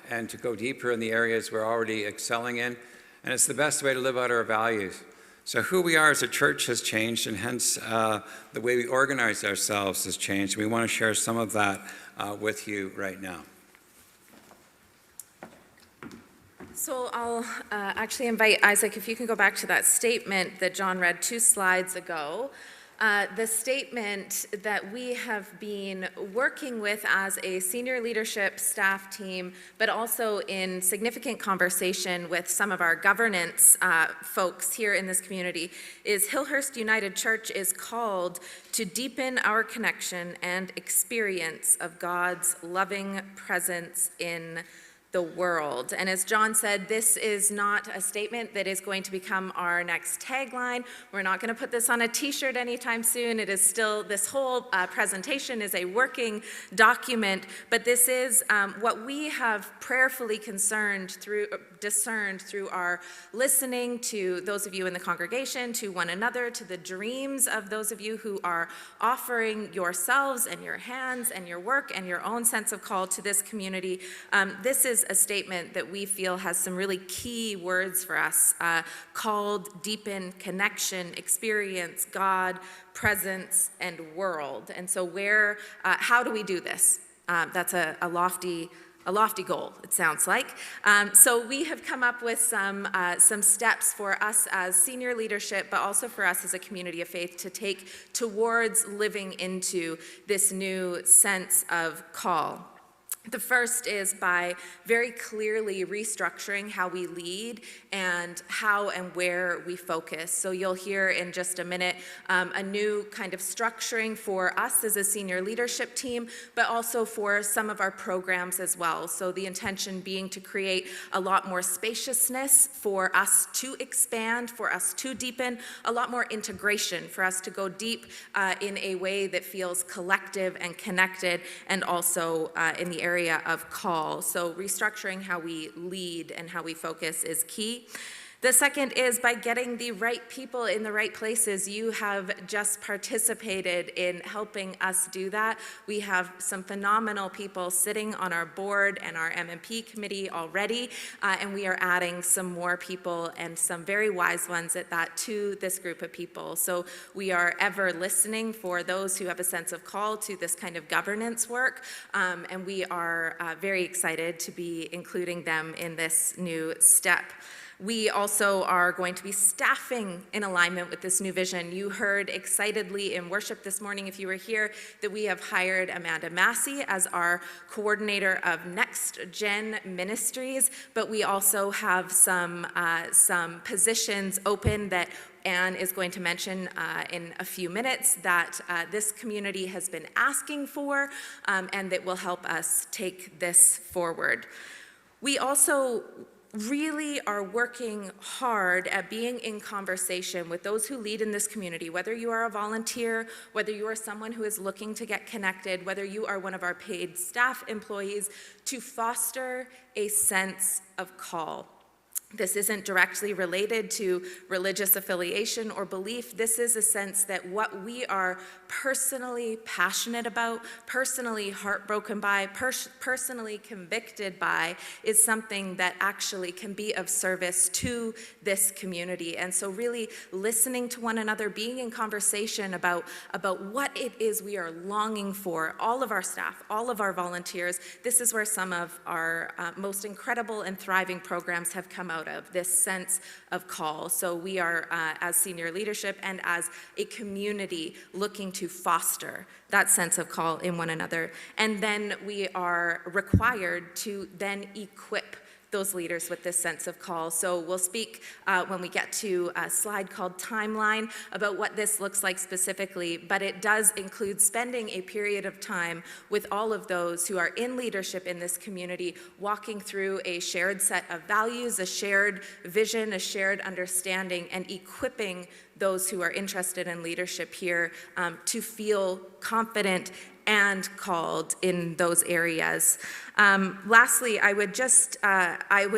and to go deeper in the areas we're already excelling in, and it's the best way to live out our values. So who we are as a church has changed, and hence the way we organize ourselves has changed. We want to share some of that with you right now. So I'll actually invite Isaac, if you can go back to that statement that John read 2 slides ago. The statement that we have been working with as a senior leadership staff team, but also in significant conversation with some of our governance folks here in this community, is Hillhurst United Church is called to deepen our connection and experience of God's loving presence in the world. And as John said, this is not a statement that is going to become our next tagline. We're not going to put this on a t-shirt anytime soon. It is still, this whole presentation is a working document, but this is what we have prayerfully discerned through our listening to those of you in the congregation, to one another, to the dreams of those of you who are offering yourselves and your hands and your work and your own sense of call to this community. This is a statement that we feel has some really key words for us, called deepen, connection, experience, God, presence, and world. And so how do we do this? That's a lofty goal, it sounds like. So we have come up with some steps for us as senior leadership, but also for us as a community of faith to take towards living into this new sense of call. The first is by very clearly restructuring how we lead and how and where we focus. So you'll hear in just a minute a new kind of structuring for us as a senior leadership team, but also for some of our programs as well. So the intention being to create a lot more spaciousness for us to expand, for us to deepen, a lot more integration, for us to go deep in a way that feels collective and connected, and also in the area of call. So restructuring how we lead and how we focus is key. The second is by getting the right people in the right places. You have just participated in helping us do that. We have some phenomenal people sitting on our board and our M&P committee already, and we are adding some more people, and some very wise ones at that, to this group of people. So we are ever listening for those who have a sense of call to this kind of governance work, and we are very excited to be including them in this new step. We also are going to be staffing in alignment with this new vision. You heard excitedly in worship this morning, if you were here, that we have hired Amanda Massey as our coordinator of Next Gen Ministries, but we also have some positions open that Anne is going to mention in a few minutes that this community has been asking for, and that will help us take this forward. We also really are working hard at being in conversation with those who lead in this community, whether you are a volunteer, whether you are someone who is looking to get connected, whether you are one of our paid staff employees, to foster a sense of call. This isn't directly related to religious affiliation or belief. This is a sense that what we are personally passionate about, personally heartbroken by, personally convicted by, is something that actually can be of service to this community. And so really listening to one another, being in conversation about what it is we are longing for, all of our staff, all of our volunteers. This is where some of our most incredible and thriving programs have come out of, this sense of call. So we are, as senior leadership and as a community, looking to foster that sense of call in one another. And then we are required to then equip those leaders with this sense of call. So we'll speak when we get to a slide called Timeline about what this looks like specifically, but it does include spending a period of time with all of those who are in leadership in this community, walking through a shared set of values, a shared vision, a shared understanding, and equipping those who are interested in leadership here to feel confident and called in those areas. Lastly, I would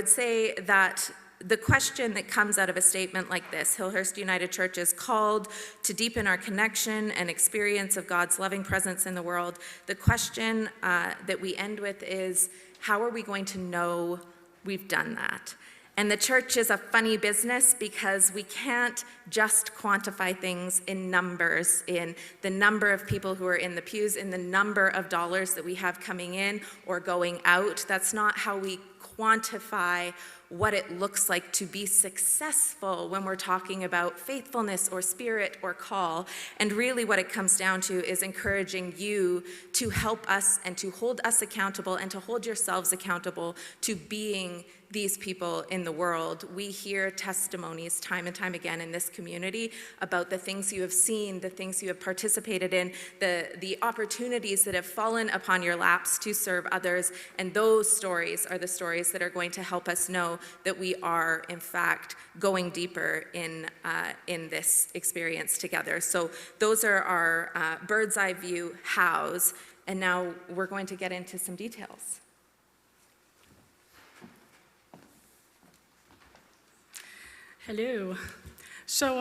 say that the question that comes out of a statement like this, Hillhurst United Church is called to deepen our connection and experience of God's loving presence in the world. The question that we end with is, how are we going to know we've done that? And the church is a funny business because we can't just quantify things in numbers, in the number of people who are in the pews, in the number of dollars that we have coming in or going out. That's not how we quantify what it looks like to be successful when we're talking about faithfulness or spirit or call. And really what it comes down to is encouraging you to help us and to hold us accountable and to hold yourselves accountable to being these people in the world. We hear testimonies time and time again in this community about the things you have seen, the things you have participated in, the opportunities that have fallen upon your laps to serve others, and those stories are the stories that are going to help us know that we are, in fact, going deeper in this experience together. So those are our bird's eye view hows, and now we're going to get into some details. Hello. So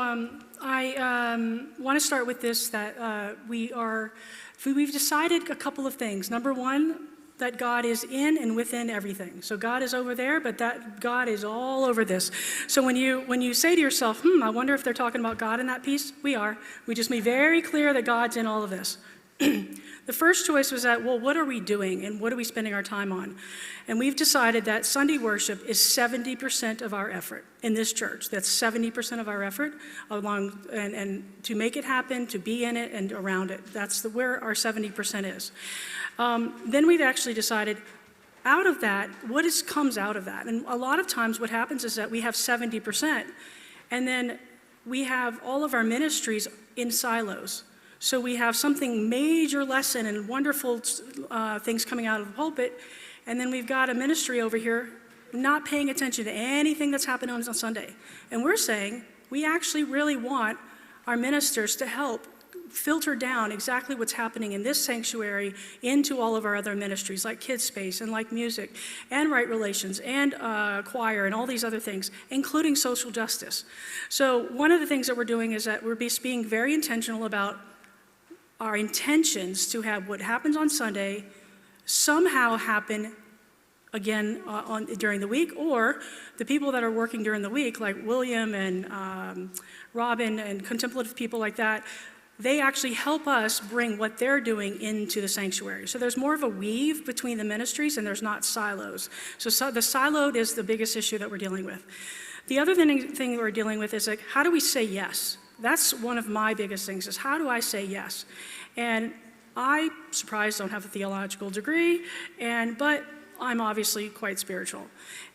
I want to start with this, that we've decided a couple of things. Number one, that God is in and within everything. So God is over there, but that God is all over this. So when you say to yourself, I wonder if they're talking about God in that piece, we are. We just made very clear that God's in all of this. The first choice was that, well, what are we doing and what are we spending our time on? And we've decided that Sunday worship is 70% of our effort in this church. That's 70% of our effort along, and to make it happen, to be in it and around it. That's where our 70% is. Then we've actually decided, out of that, what comes out of that? And a lot of times what happens is that we have 70%, and then we have all of our ministries in silos. So we have something major lesson and wonderful things coming out of the pulpit, and then we've got a ministry over here not paying attention to anything that's happening on Sunday. And we're saying we actually really want our ministers to help filter down exactly what's happening in this sanctuary into all of our other ministries, like Kids Space and like music and right relations and choir and all these other things, including social justice. So one of the things that we're doing is that we're being very intentional about our intentions to have what happens on Sunday somehow happen again during the week, or the people that are working during the week, like William and Robin and contemplative people like that, they actually help us bring what they're doing into the sanctuary. So there's more of a weave between the ministries, and there's not silos. So the siloed is the biggest issue that we're dealing with. The other thing we're dealing with is, like, how do we say yes? That's one of my biggest things, is how do I say yes? And I, surprised, don't have a theological degree, but I'm obviously quite spiritual.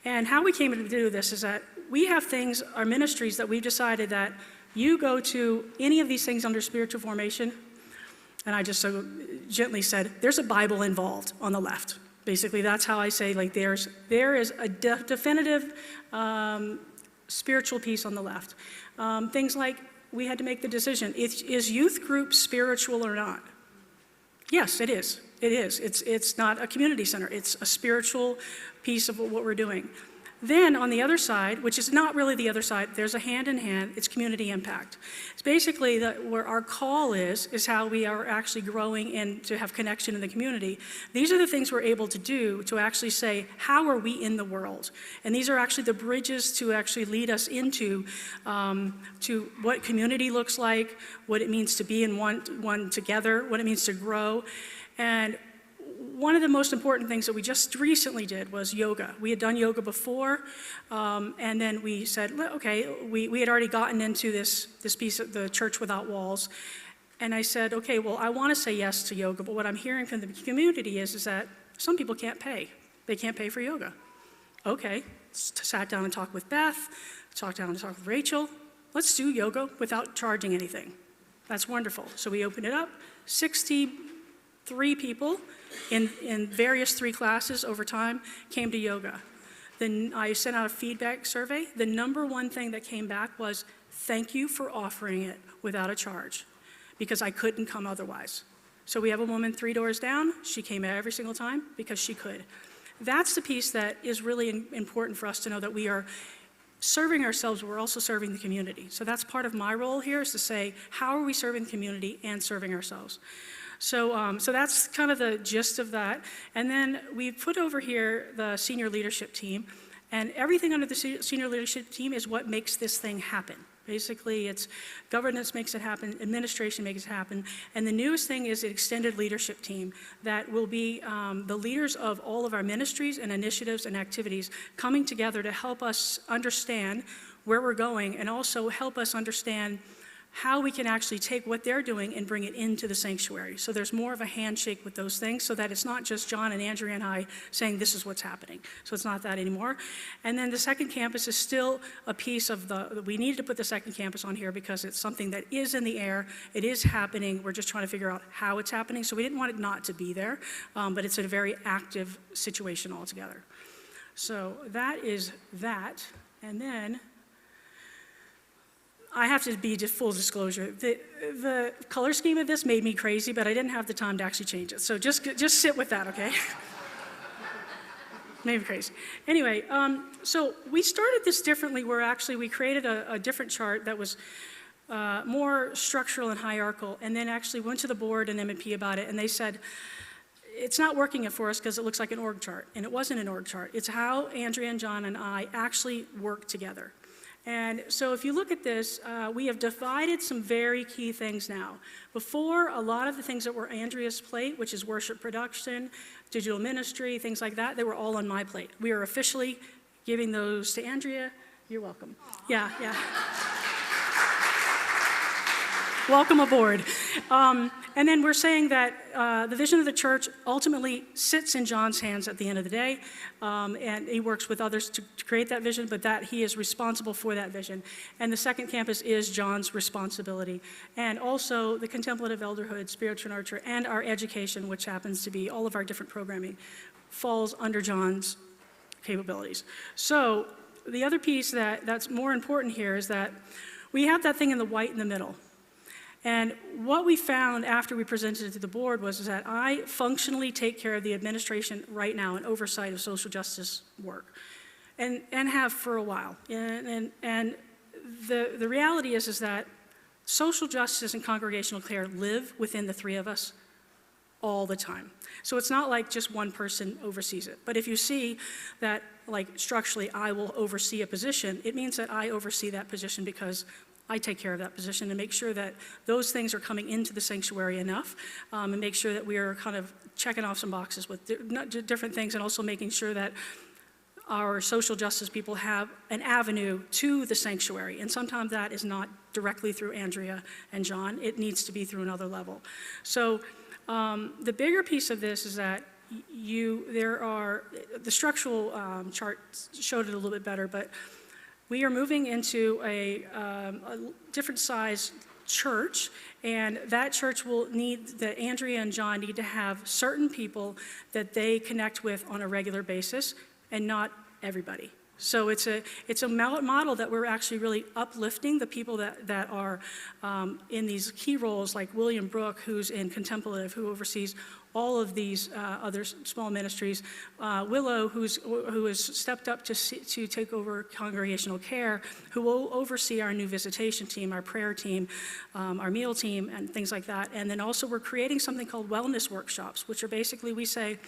And how we came to do this is that we have things, our ministries, that we've decided that you go to any of these things under spiritual formation, and I just so gently said, there's a Bible involved on the left. Basically, that's how I say, like, there is a definitive spiritual piece on the left. Things like, we had to make the decision, is youth group spiritual or not? Yes, it is. It is. It's not a community center. It's a spiritual piece of what we're doing. Then on the other side, which is not really the other side, there's a hand in hand, it's community impact. It's basically where our call is how we are actually growing and to have connection in the community. These are the things we're able to do to actually say, how are we in the world? And these are actually the bridges to actually lead us into to what community looks like, what it means to be in one together, what it means to grow. And one of the most important things that we just recently did was yoga. We had done yoga before, and then we said, okay, we had already gotten into this piece of the Church Without Walls, and I said, okay, well, I want to say yes to yoga, but what I'm hearing from the community is that some people can't pay. They can't pay for yoga. Okay, sat down and talked with Beth, talked with Rachel. Let's do yoga without charging anything. That's wonderful. So we opened it up, 63 people in various 3 classes over time came to yoga. Then I sent out a feedback survey. The number one thing that came back was, thank you for offering it without a charge, because I couldn't come otherwise. So we have a woman 3 doors down. She came every single time because she could. That's the piece that is really important for us to know, that we are serving ourselves, but we're also serving the community. So that's part of my role here, is to say, how are we serving the community and serving ourselves? So that's kind of the gist of that. And then we put over here the senior leadership team, and everything under the senior leadership team is what makes this thing happen. Basically, it's governance makes it happen, administration makes it happen, and the newest thing is an extended leadership team that will be the leaders of all of our ministries and initiatives and activities coming together to help us understand where we're going, and also help us understand how we can actually take what they're doing and bring it into the sanctuary. So there's more of a handshake with those things, so that it's not just John and Andrea and I saying this is what's happening. So it's not that anymore. And then the second campus is still a piece of we needed to put the second campus on here because it's something that is in the air, it is happening, we're just trying to figure out how it's happening. So we didn't want it not to be there, but it's a very active situation altogether. So that is that. And then I have to be full disclosure. The color scheme of this made me crazy, but I didn't have the time to actually change it. So just sit with that, okay? Made me crazy. Anyway, so we started this differently, where actually we created a different chart that was more structural and hierarchical, and then actually went to the board and M&P about it, and they said, it's not working for us because it looks like an org chart, and it wasn't an org chart. It's how Andrea and John and I actually work together. And so if you look at this, we have divided some very key things now. Before, a lot of the things that were Andrea's plate, which is worship production, digital ministry, things like that, they were all on my plate. We are officially giving those to Andrea. You're welcome. Yeah, yeah. Welcome aboard. And then we're saying that the vision of the church ultimately sits in John's hands at the end of the day, and he works with others to create that vision, but that he is responsible for that vision. And the second campus is John's responsibility. And also the contemplative elderhood, spiritual nurture, and our education, which happens to be all of our different programming, falls under John's capabilities. So the other piece that's more important here is that we have that thing in the white in the middle. And what we found after we presented it to the board was that I functionally take care of the administration right now and oversight of social justice work, and have for a while. And the reality is that social justice and congregational care live within the three of us all the time. So it's not like just one person oversees it. But if you see that, like structurally, I will oversee a position, it means that I oversee that position because I take care of that position and make sure that those things are coming into the sanctuary enough, and make sure that we are kind of checking off some boxes with different things, and also making sure that our social justice people have an avenue to the sanctuary. And sometimes that is not directly through Andrea and John. It needs to be through another level. So the bigger piece of this is that the structural chart showed it a little bit better, but we are moving into a different size church, and that church will that Andrea and John need to have certain people that they connect with on a regular basis, and not everybody. So it's a model that we're actually really uplifting the people that are in these key roles, like William Brooke, who's in Contemplative, who oversees all of these other small ministries. Willow, who has stepped up to take over congregational care, who will oversee our new visitation team, our prayer team, our meal team, and things like that. And then also we're creating something called wellness workshops, which are basically, we say,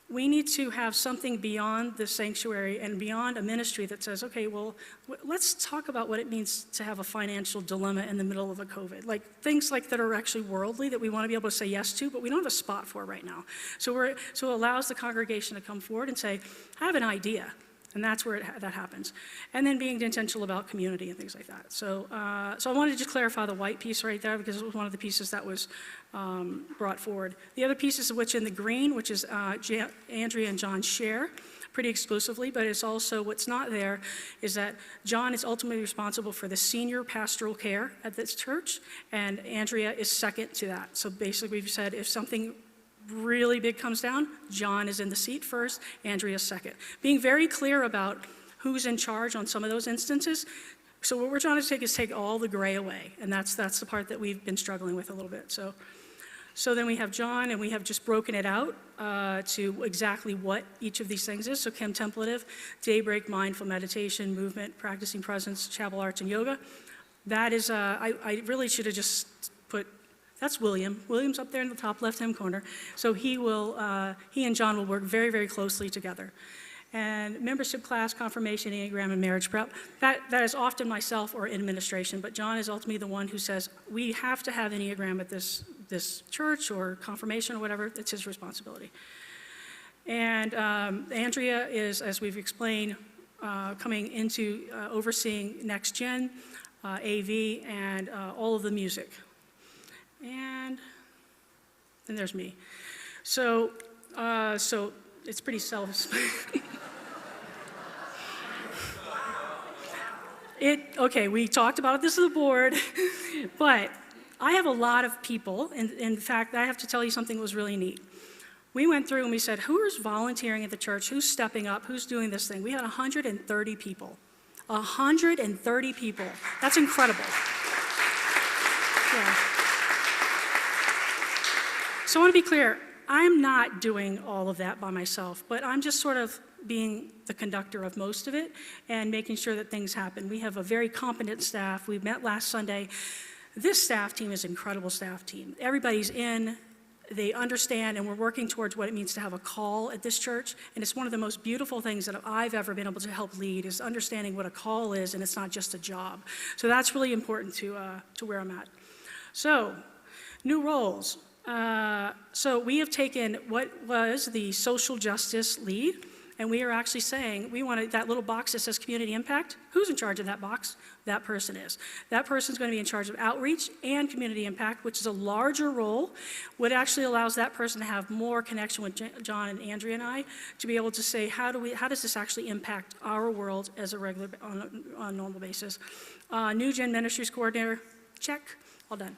we need to have something beyond the sanctuary and beyond a ministry that says, okay, well, let's talk about what it means to have a financial dilemma in the middle of a COVID. Like things like that are actually worldly that we want to be able to say yes to, but we don't have a spot for right now. So it allows the congregation to come forward and say, I have an idea. And that's where that happens. And then being intentional about community and things like that. So I wanted to just clarify the white piece right there, because it was one of the pieces that was brought forward. The other pieces, which in the green, which is Andrea and John share pretty exclusively, but it's also what's not there is that John is ultimately responsible for the senior pastoral care at this church, and Andrea is second to that. So basically we've said if something really big comes down, John is in the seat first, Andrea's second. Being very clear about who's in charge on some of those instances. So what we're trying to take all the gray away, and that's the part that we've been struggling with a little bit. So then we have John, and we have just broken it out to exactly what each of these things is. So contemplative, daybreak, mindful meditation, movement, practicing presence, chapel arts, and yoga. That is, I really should have just put, that's William. William's up there in the top left-hand corner. So he and John will work very, very closely together. And membership class, confirmation, Enneagram, and marriage prep, that is often myself or administration, but John is ultimately the one who says, we have to have Enneagram at this church or confirmation or whatever. It's his responsibility. And Andrea is, as we've explained, coming into overseeing Next Gen, AV, and all of the music. And then there's me. So it's pretty self-explanatory. Okay, we talked about this at the board, but I have a lot of people. In fact, I have to tell you something that was really neat. We went through and we said, who is volunteering at the church? Who's stepping up? Who's doing this thing? We had 130 people. 130 people. That's incredible. Yeah. So I want to be clear, I'm not doing all of that by myself, but I'm just sort of being the conductor of most of it and making sure that things happen. We have a very competent staff. We met last Sunday. This staff team is an incredible staff team. Everybody's in they understand, and we're working towards what it means to have a call at this church. And it's one of the most beautiful things that I've ever been able to help lead, is understanding what a call is, and it's not just a job. So that's really important to where I'm at. So, new roles. So we have taken what was the social justice lead, and we are actually saying, we want that little box that says community impact. Who's in charge of that box? That person is. That person's going to be in charge of outreach and community impact, which is a larger role, what actually allows that person to have more connection with John and Andrea and I, to be able to say, how does this actually impact our world as a regular, on a normal basis? New Gen Ministries Coordinator, check. All done.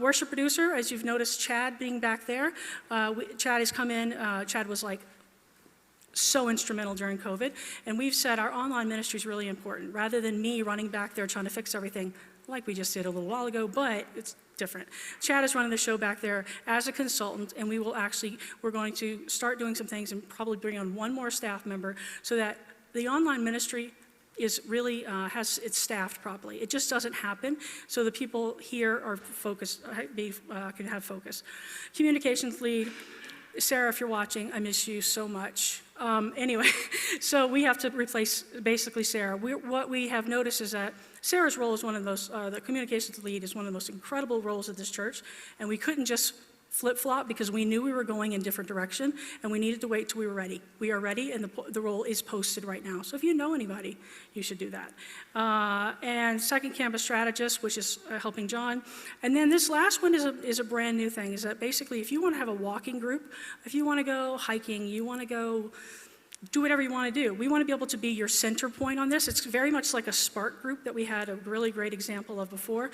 Worship producer, as you've noticed Chad being back there. Chad has come in. Chad was like so instrumental during COVID. And we've said our online ministry is really important. Rather than me running back there trying to fix everything like we just did a little while ago, but it's different. Chad is running the show back there as a consultant, and we're going to start doing some things and probably bring on one more staff member so that the online ministry is really, it's staffed properly. It just doesn't happen, so the people here are focused, can have focus. Communications lead, Sarah, if you're watching, I miss you so much. Anyway, so we have to replace basically Sarah. What we have noticed is that Sarah's role is one of those, the communications lead is one of the most incredible roles at this church, and we couldn't just flip-flop because we knew we were going in different direction, and we needed to wait till we were ready. We are ready, and the role is posted right now. So if you know anybody, you should do that. And second campus strategist, which is helping John. And then this last one is a brand new thing, is that basically if you want to have a walking group, if you want to go hiking, you want to go do whatever you want to do. We want to be able to be your center point on this. It's very much like a Spark group that we had a really great example of before.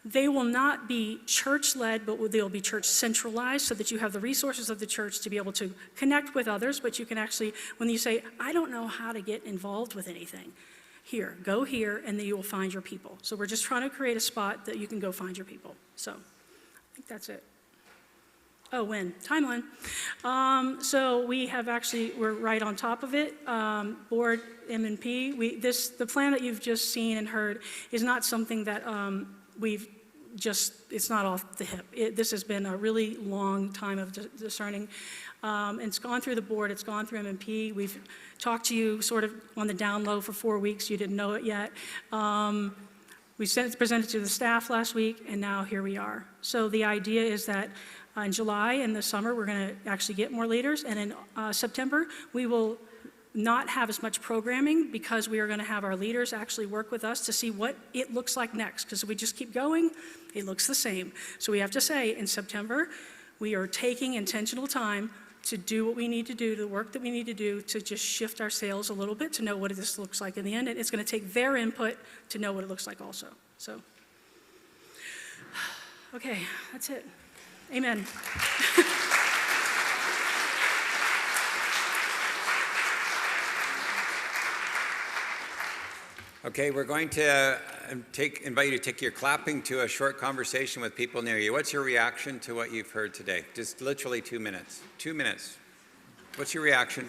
They will not be church-led, but they'll be church-centralized so that you have the resources of the church to be able to connect with others, but you can actually, when you say, I don't know how to get involved with anything, go here, and then you will find your people. So we're just trying to create a spot that you can go find your people. So I think that's it. Oh, when? Timeline. So we have we're right on top of it. Board M&P, the plan that you've just seen and heard is not something that it's not off the hip. This has been a really long time of discerning. And it's gone through the board, it's gone through M&P. We've talked to you sort of on the down low for 4 weeks, you didn't know it yet. We presented to the staff last week, and now here we are. So the idea is that in July and the summer, we're gonna actually get more leaders, and in September, we will not have as much programming because we are going to have our leaders actually work with us to see what it looks like next, because if we just keep going, it looks the same. So we have to say in September, we are taking intentional time to do what we need to do, the work that we need to do to just shift our sails a little bit to know what this looks like in the end, and it's going to take their input to know what it looks like also. So, okay, that's it. Amen. Okay, we're going to invite you to take your clapping to a short conversation with people near you. What's your reaction to what you've heard today? Just literally 2 minutes. 2 minutes. What's your reaction?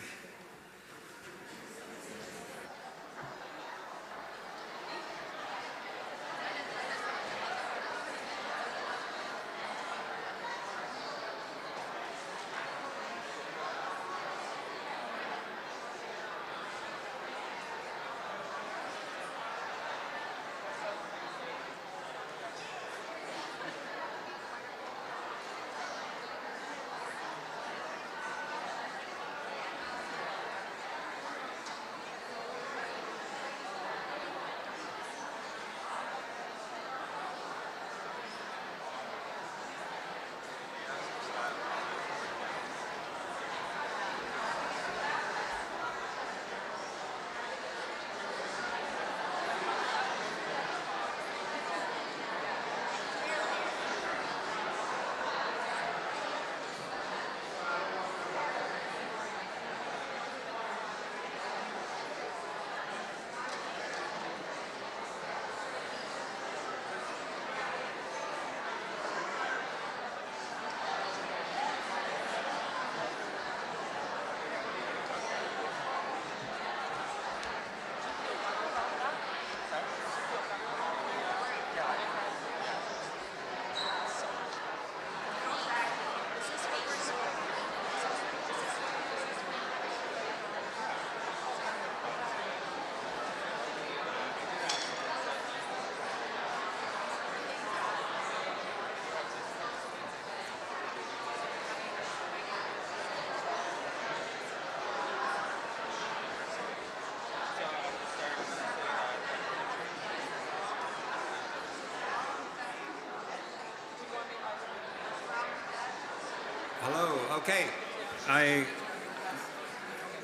Okay,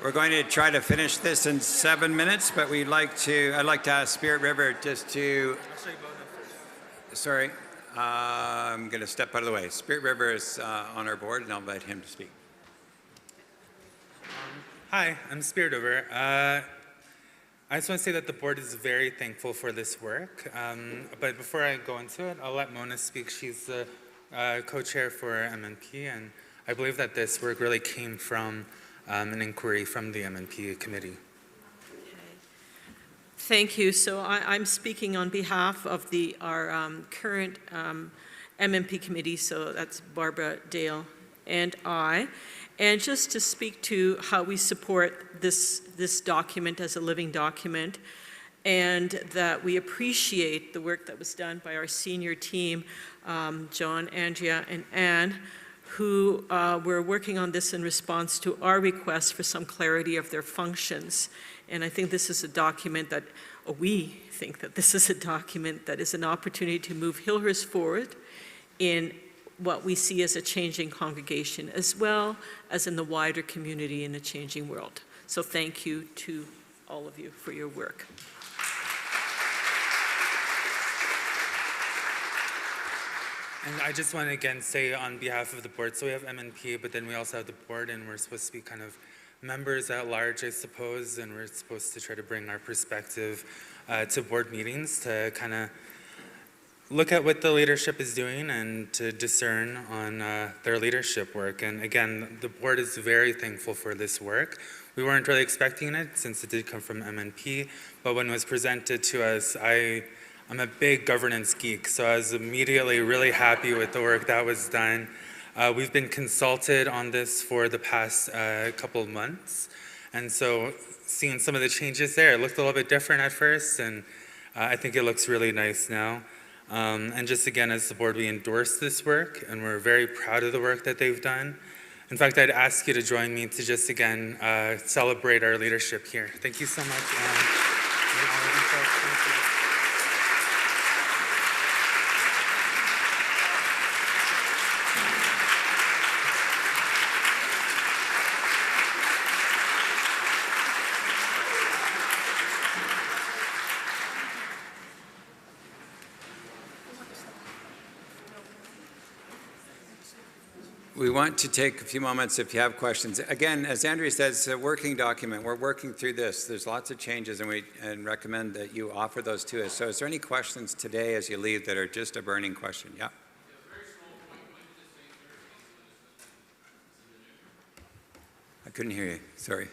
we're going to try to finish this in 7 minutes, but I'd like to ask Spirit River just to, sorry, I'm going to step out of the way. Spirit River is on our board, and I'll invite him to speak. Hi, I'm Spirit River. I just want to say that the board is very thankful for this work. But before I go into it, I'll let Mona speak. She's the co-chair for MNP, and I believe that this work really came from an inquiry from the MNP committee. Thank you. So I'm speaking on behalf of our current MMP committee, so that's Barbara, Dale, and I. And just to speak to how we support this document as a living document, and that we appreciate the work that was done by our senior team, John, Andrea, and Anne, who were working on this in response to our request for some clarity of their functions. And I think this is a document that, we think that this is a document that is an opportunity to move Hillhurst forward in what we see as a changing congregation, as well as in the wider community in a changing world. So thank you to all of you for your work. And I just want to again say on behalf of the board, so we have MNP, but then we also have the board, and we're supposed to be kind of members at large, I suppose, and we're supposed to try to bring our perspective to board meetings to kind of look at what the leadership is doing and to discern on their leadership work. And again, the board is very thankful for this work. We weren't really expecting it since it did come from MNP, but when it was presented to us, I'm a big governance geek, so I was immediately really happy with the work that was done. We've been consulted on this for the past couple of months, and so seeing some of the changes there, it looked a little bit different at first, and I think it looks really nice now. And just again, as the board, we endorse this work, and we're very proud of the work that they've done. In fact, I'd ask you to join me to just again celebrate our leadership here. Thank you so much. We want to take a few moments if you have questions. Again, as Andrea says, it's a working document. We're working through this. There's lots of changes, and we recommend that you offer those to us. So is there any questions today as you leave that are just a burning question? Yeah. I couldn't hear you. Sorry.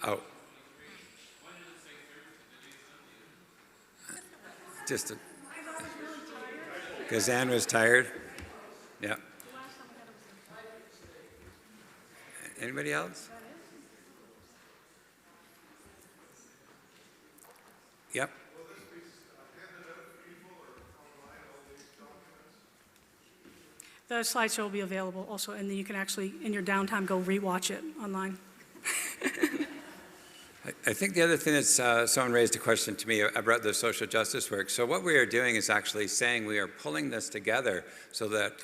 Oh. Just because Anne was tired. Yeah. Anybody else? Yep. The slideshow will be available also, and then you can actually, in your downtime, go rewatch it online. I think the other thing that's someone raised a question to me about the social justice work. So what we are doing is actually saying we are pulling this together so that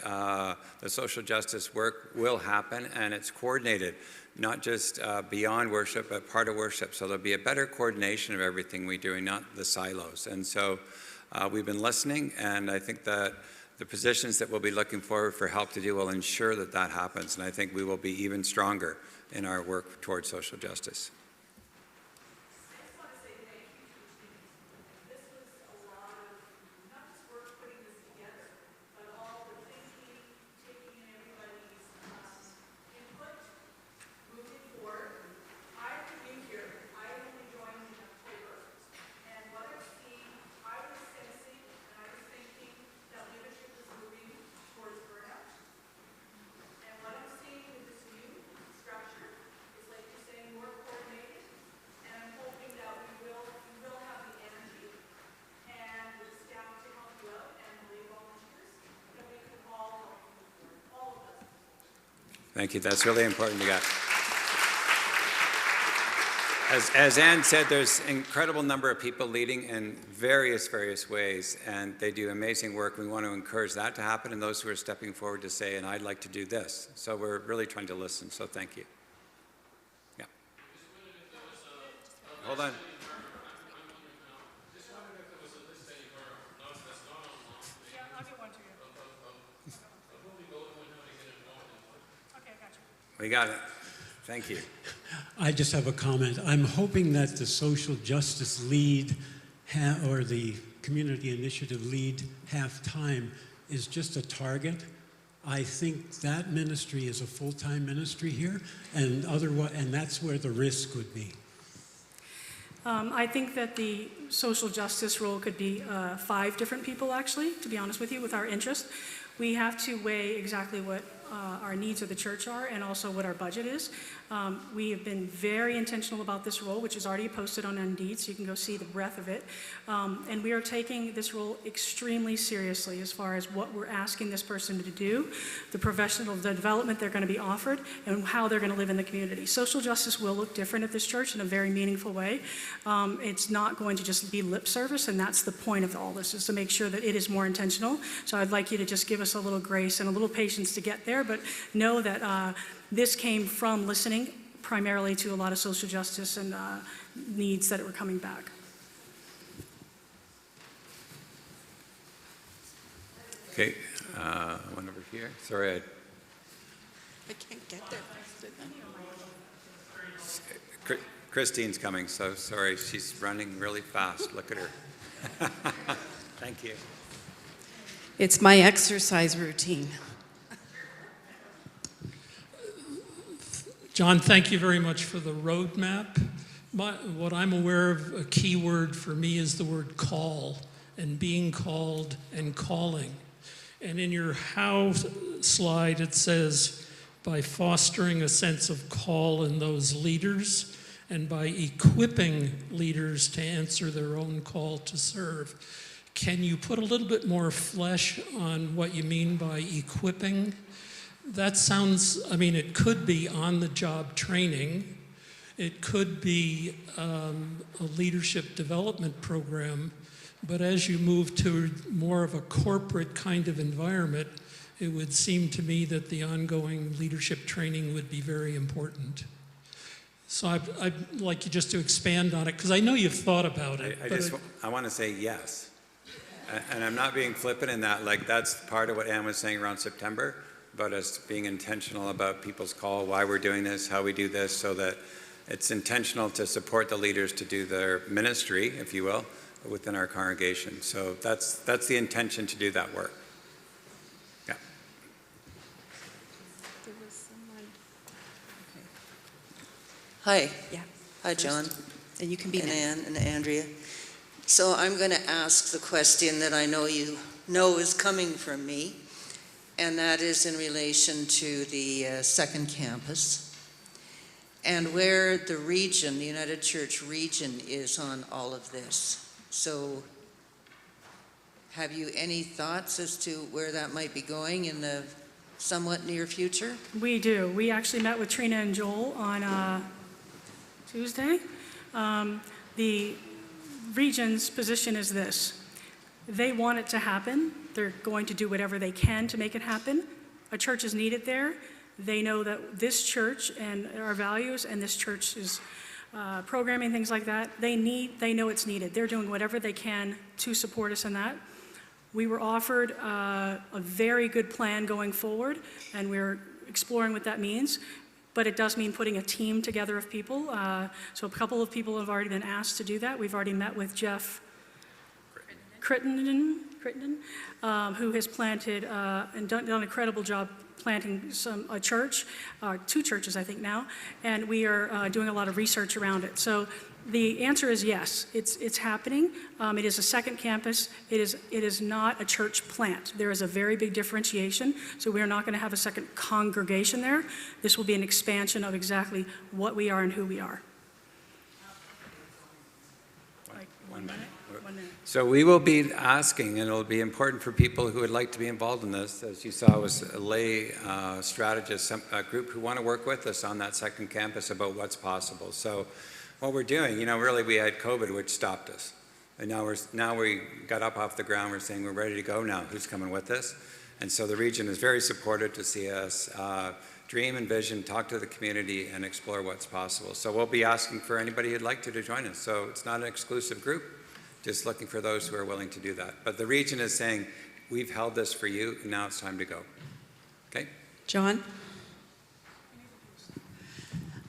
the social justice work will happen, and it's coordinated, not just beyond worship, but part of worship. So there'll be a better coordination of everything we do and not the silos. And so we've been listening, and I think that the positions that we'll be looking forward for help to do will ensure that that happens. And I think we will be even stronger in our work towards social justice. Thank you. That's really important to get. As Ann said, there's an incredible number of people leading in various ways, and they do amazing work. We want to encourage that to happen, and those who are stepping forward to say, and I'd like to do this. So we're really trying to listen, so thank you. Yeah. Hold on. We got it. Thank you. I just have a comment. I'm hoping that the social justice lead or the community initiative lead half-time is just a target. I think that ministry is a full-time ministry here, and that's where the risk would be. I think that the social justice role could be 5 different people, actually, to be honest with you, with our interest. We have to weigh exactly what our needs of the church are and also what our budget is. We have been very intentional about this role, which is already posted on Indeed, so you can go see the breadth of it. And we are taking this role extremely seriously as far as what we're asking this person to do, the professional development they're going to be offered, and how they're going to live in the community. Social justice will look different at this church in a very meaningful way. It's not going to just be lip service, and that's the point of all this, is to make sure that it is more intentional. So I'd like you to just give us a little grace and a little patience to get there, but know that this came from listening primarily to a lot of social justice and needs that were coming back. Okay, one over here. Sorry, I can't get there. Christine's coming, so sorry, she's running really fast. Look at her. Thank you. It's my exercise routine. John, thank you very much for the roadmap. What I'm aware of, a key word for me is the word call, and being called and calling. And in your how slide, it says, by fostering a sense of call in those leaders and by equipping leaders to answer their own call to serve. Can you put a little bit more flesh on what you mean by equipping? That sounds, I mean, it could be on-the-job training. It could be a leadership development program. But as you move to more of a corporate kind of environment, it would seem to me that the ongoing leadership training would be very important. So I'd like you just to expand on it, because I know you've thought about it. I want to say yes. And I'm not being flippant in that, like that's part of what Ann was saying around September, about us being intentional about people's call, why we're doing this, how we do this, so that it's intentional to support the leaders to do their ministry, if you will, within our congregation. So that's the intention to do that work. Yeah. There was someone. Hi. Yeah. Hi, John. And you can be and next. Ann and Andrea. So I'm going to ask the question that I know you know is coming from me, and that is in relation to the second campus and where the region, the United Church region, is on all of this. So have you any thoughts as to where that might be going in the somewhat near future? We do. We actually met with Trina and Joel on Tuesday. The region's position is this. They want it to happen. They're going to do whatever they can to make it happen. A church is needed there. They know that this church and our values and this church's programming, things like that, they know it's needed. They're doing whatever they can to support us in that. We were offered a very good plan going forward, and we're exploring what that means. But it does mean putting a team together of people. So a couple of people have already been asked to do that. We've already met with Jeff Crittenden, who has planted and done an incredible job planting a church, 2 churches I think now, and we are doing a lot of research around it. So the answer is yes, it's happening. It is a second campus. It is not a church plant. There is a very big differentiation. So we are not going to have a second congregation there. This will be an expansion of exactly what we are and who we are. One minute. So we will be asking, and it'll be important for people who would like to be involved in this, as you saw was a lay strategist, a group who want to work with us on that second campus about what's possible. So what we're doing, really we had COVID, which stopped us. And now we got up off the ground, we're saying we're ready to go now, who's coming with us? And so the region is very supportive to see us dream and vision, talk to the community, and explore what's possible. So we'll be asking for anybody who'd like to join us. So it's not an exclusive group, just looking for those who are willing to do that. But the region is saying, we've held this for you, and now it's time to go. Okay? John?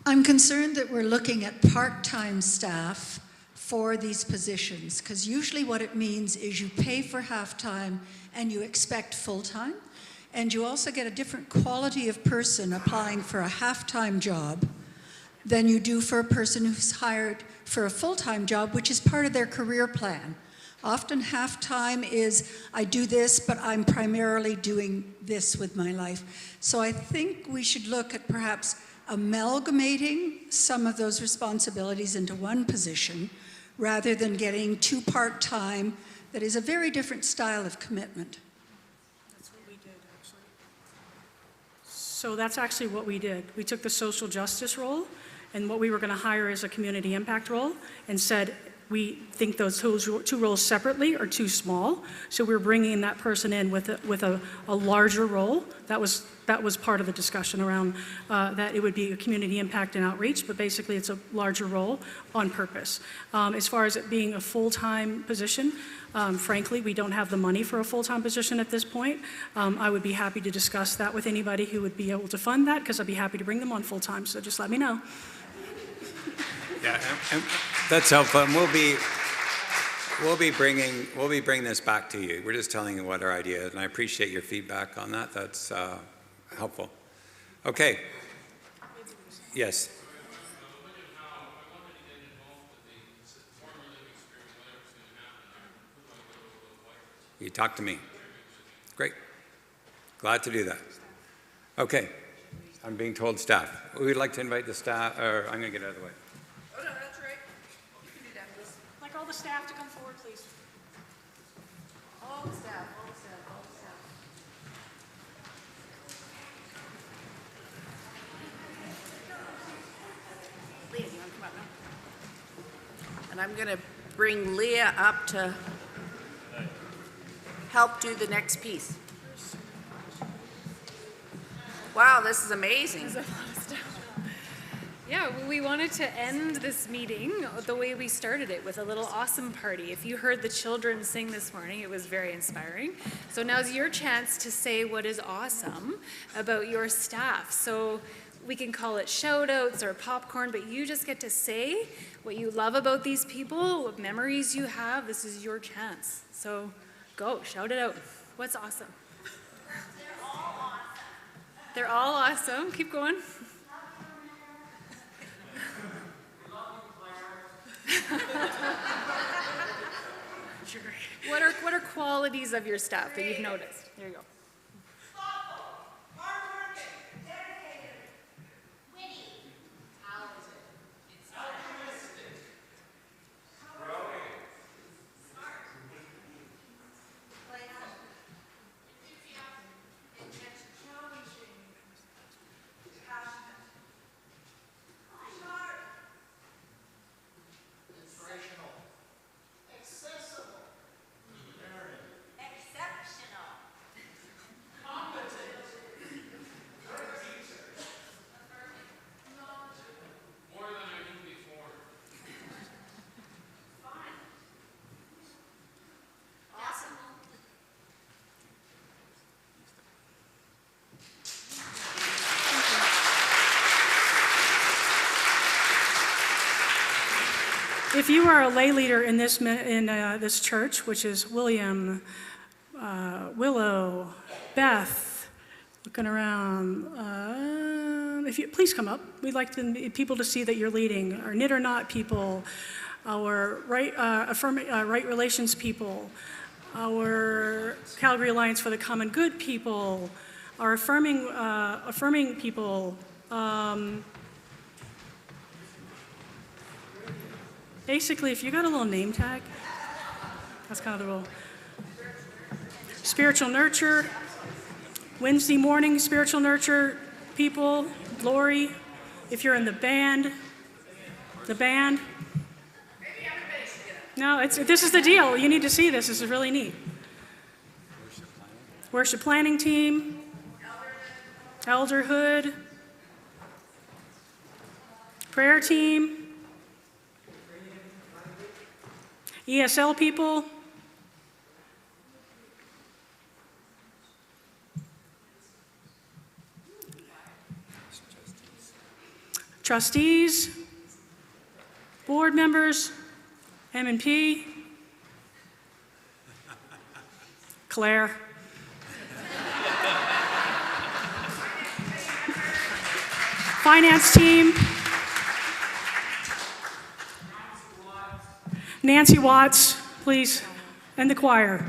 I'm concerned that we're looking at part-time staff for these positions, because usually what it means is you pay for half-time and you expect full-time, and you also get a different quality of person applying for a half-time job than you do for a person who's hired for a full-time job, which is part of their career plan. Often half-time is, I do this, but I'm primarily doing this with my life. So I think we should look at perhaps amalgamating some of those responsibilities into one position rather than getting two part-time that is a very different style of commitment. That's what we did, actually. So that's actually what we did. We took the social justice role and what we were going to hire as a community impact role and said, we think those two roles separately are too small, so we're bringing that person in with a larger role. That was part of the discussion around that it would be a community impact and outreach, but basically it's a larger role on purpose. As far as it being a full-time position, frankly, we don't have the money for a full-time position at this point. I would be happy to discuss that with anybody who would be able to fund that, because I'd be happy to bring them on full-time, so just let me know. Yeah, and that's helpful. And we'll be bringing this back to you. We're just telling you what our idea is, and I appreciate your feedback on that. That's helpful. Okay. Yes. You talk to me. Great. Glad to do that. Okay. I'm being told staff. We'd like to invite the staff, or I'm going to get out of the way. Oh, no, that's right. You can do that, please. I'd like all the staff to come forward, please. All the staff, all the staff, all the staff. Leah, you want to come up now? And I'm going to bring Leah up to help do the next piece. Wow, this is amazing. There's a lot of stuff. Yeah, we wanted to end this meeting the way we started it, with a little awesome party. If you heard the children sing this morning, it was very inspiring. So now's your chance to say what is awesome about your staff. So we can call it shout outs or popcorn, but you just get to say what you love about these people, what memories you have. This is your chance. So go, shout it out. What's awesome? They're all awesome. Keep going. Sure. What are qualities of your staff that you've noticed? There you go. If you are a lay leader in this church, which is William, Willow, Beth, looking around, if you please come up. We'd like people to see that you're leading. Our knit or not people, our right relations people, our Calgary Alliance for the Common Good people, our affirming people. Basically, if you got a little name tag, that's kind of the rule. Spiritual nurture, Wednesday morning spiritual nurture people, Lori, if you're in the band, The band. No, this is the deal. You need to see this. This is really neat. Worship planning team. Elderhood. Prayer team. ESL people. Trustees. Board members. M&P. Claire. Finance team. Nancy Watts, please, and the choir.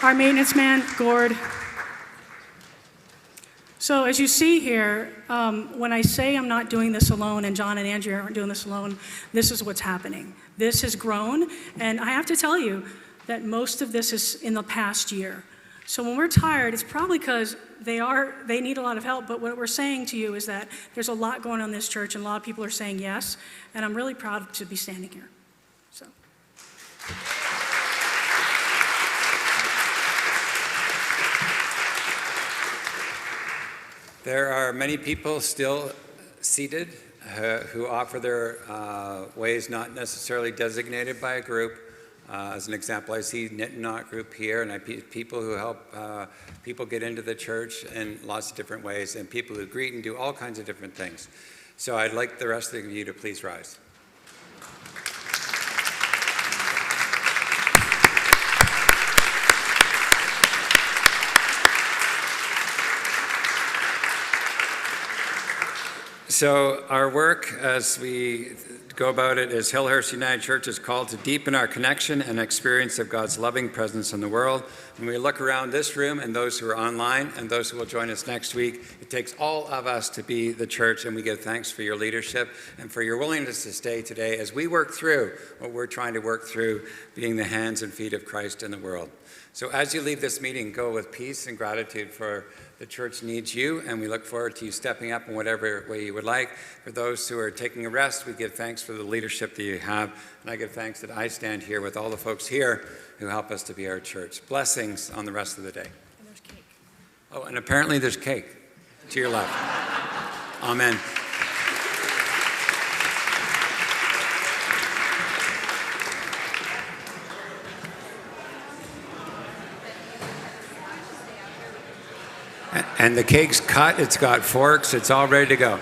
Our maintenance man, Gord. So as you see here, when I say I'm not doing this alone and John and Andrea aren't doing this alone, this is what's happening. This has grown, and I have to tell you that most of this is in the past year. So when we're tired, it's probably because they need a lot of help, but what we're saying to you is that there's a lot going on in this church, and a lot of people are saying yes, and I'm really proud to be standing here. So. There are many people still seated who offer their ways not necessarily designated by a group. As an example, I see Knit and Knot group here, and I people who help people get into the church in lots of different ways, and people who greet and do all kinds of different things. So I'd like the rest of you to please rise. So our work as we go about it as Hillhurst United Church is called to deepen our connection and experience of God's loving presence in the world. When we look around this room and those who are online and those who will join us next week, it takes all of us to be the church, and we give thanks for your leadership and for your willingness to stay today as we work through what we're trying to work through, being the hands and feet of Christ in the world. So as you leave this meeting, go with peace and gratitude, for the church needs you, and we look forward to you stepping up in whatever way you would like. For those who are taking a rest, we give thanks for the leadership that you have, and I give thanks that I stand here with all the folks here who help us to be our church. Blessings on the rest of the day. And there's cake. Oh, and apparently there's cake to your left. Amen. And the cake's cut, it's got forks, it's all ready to go.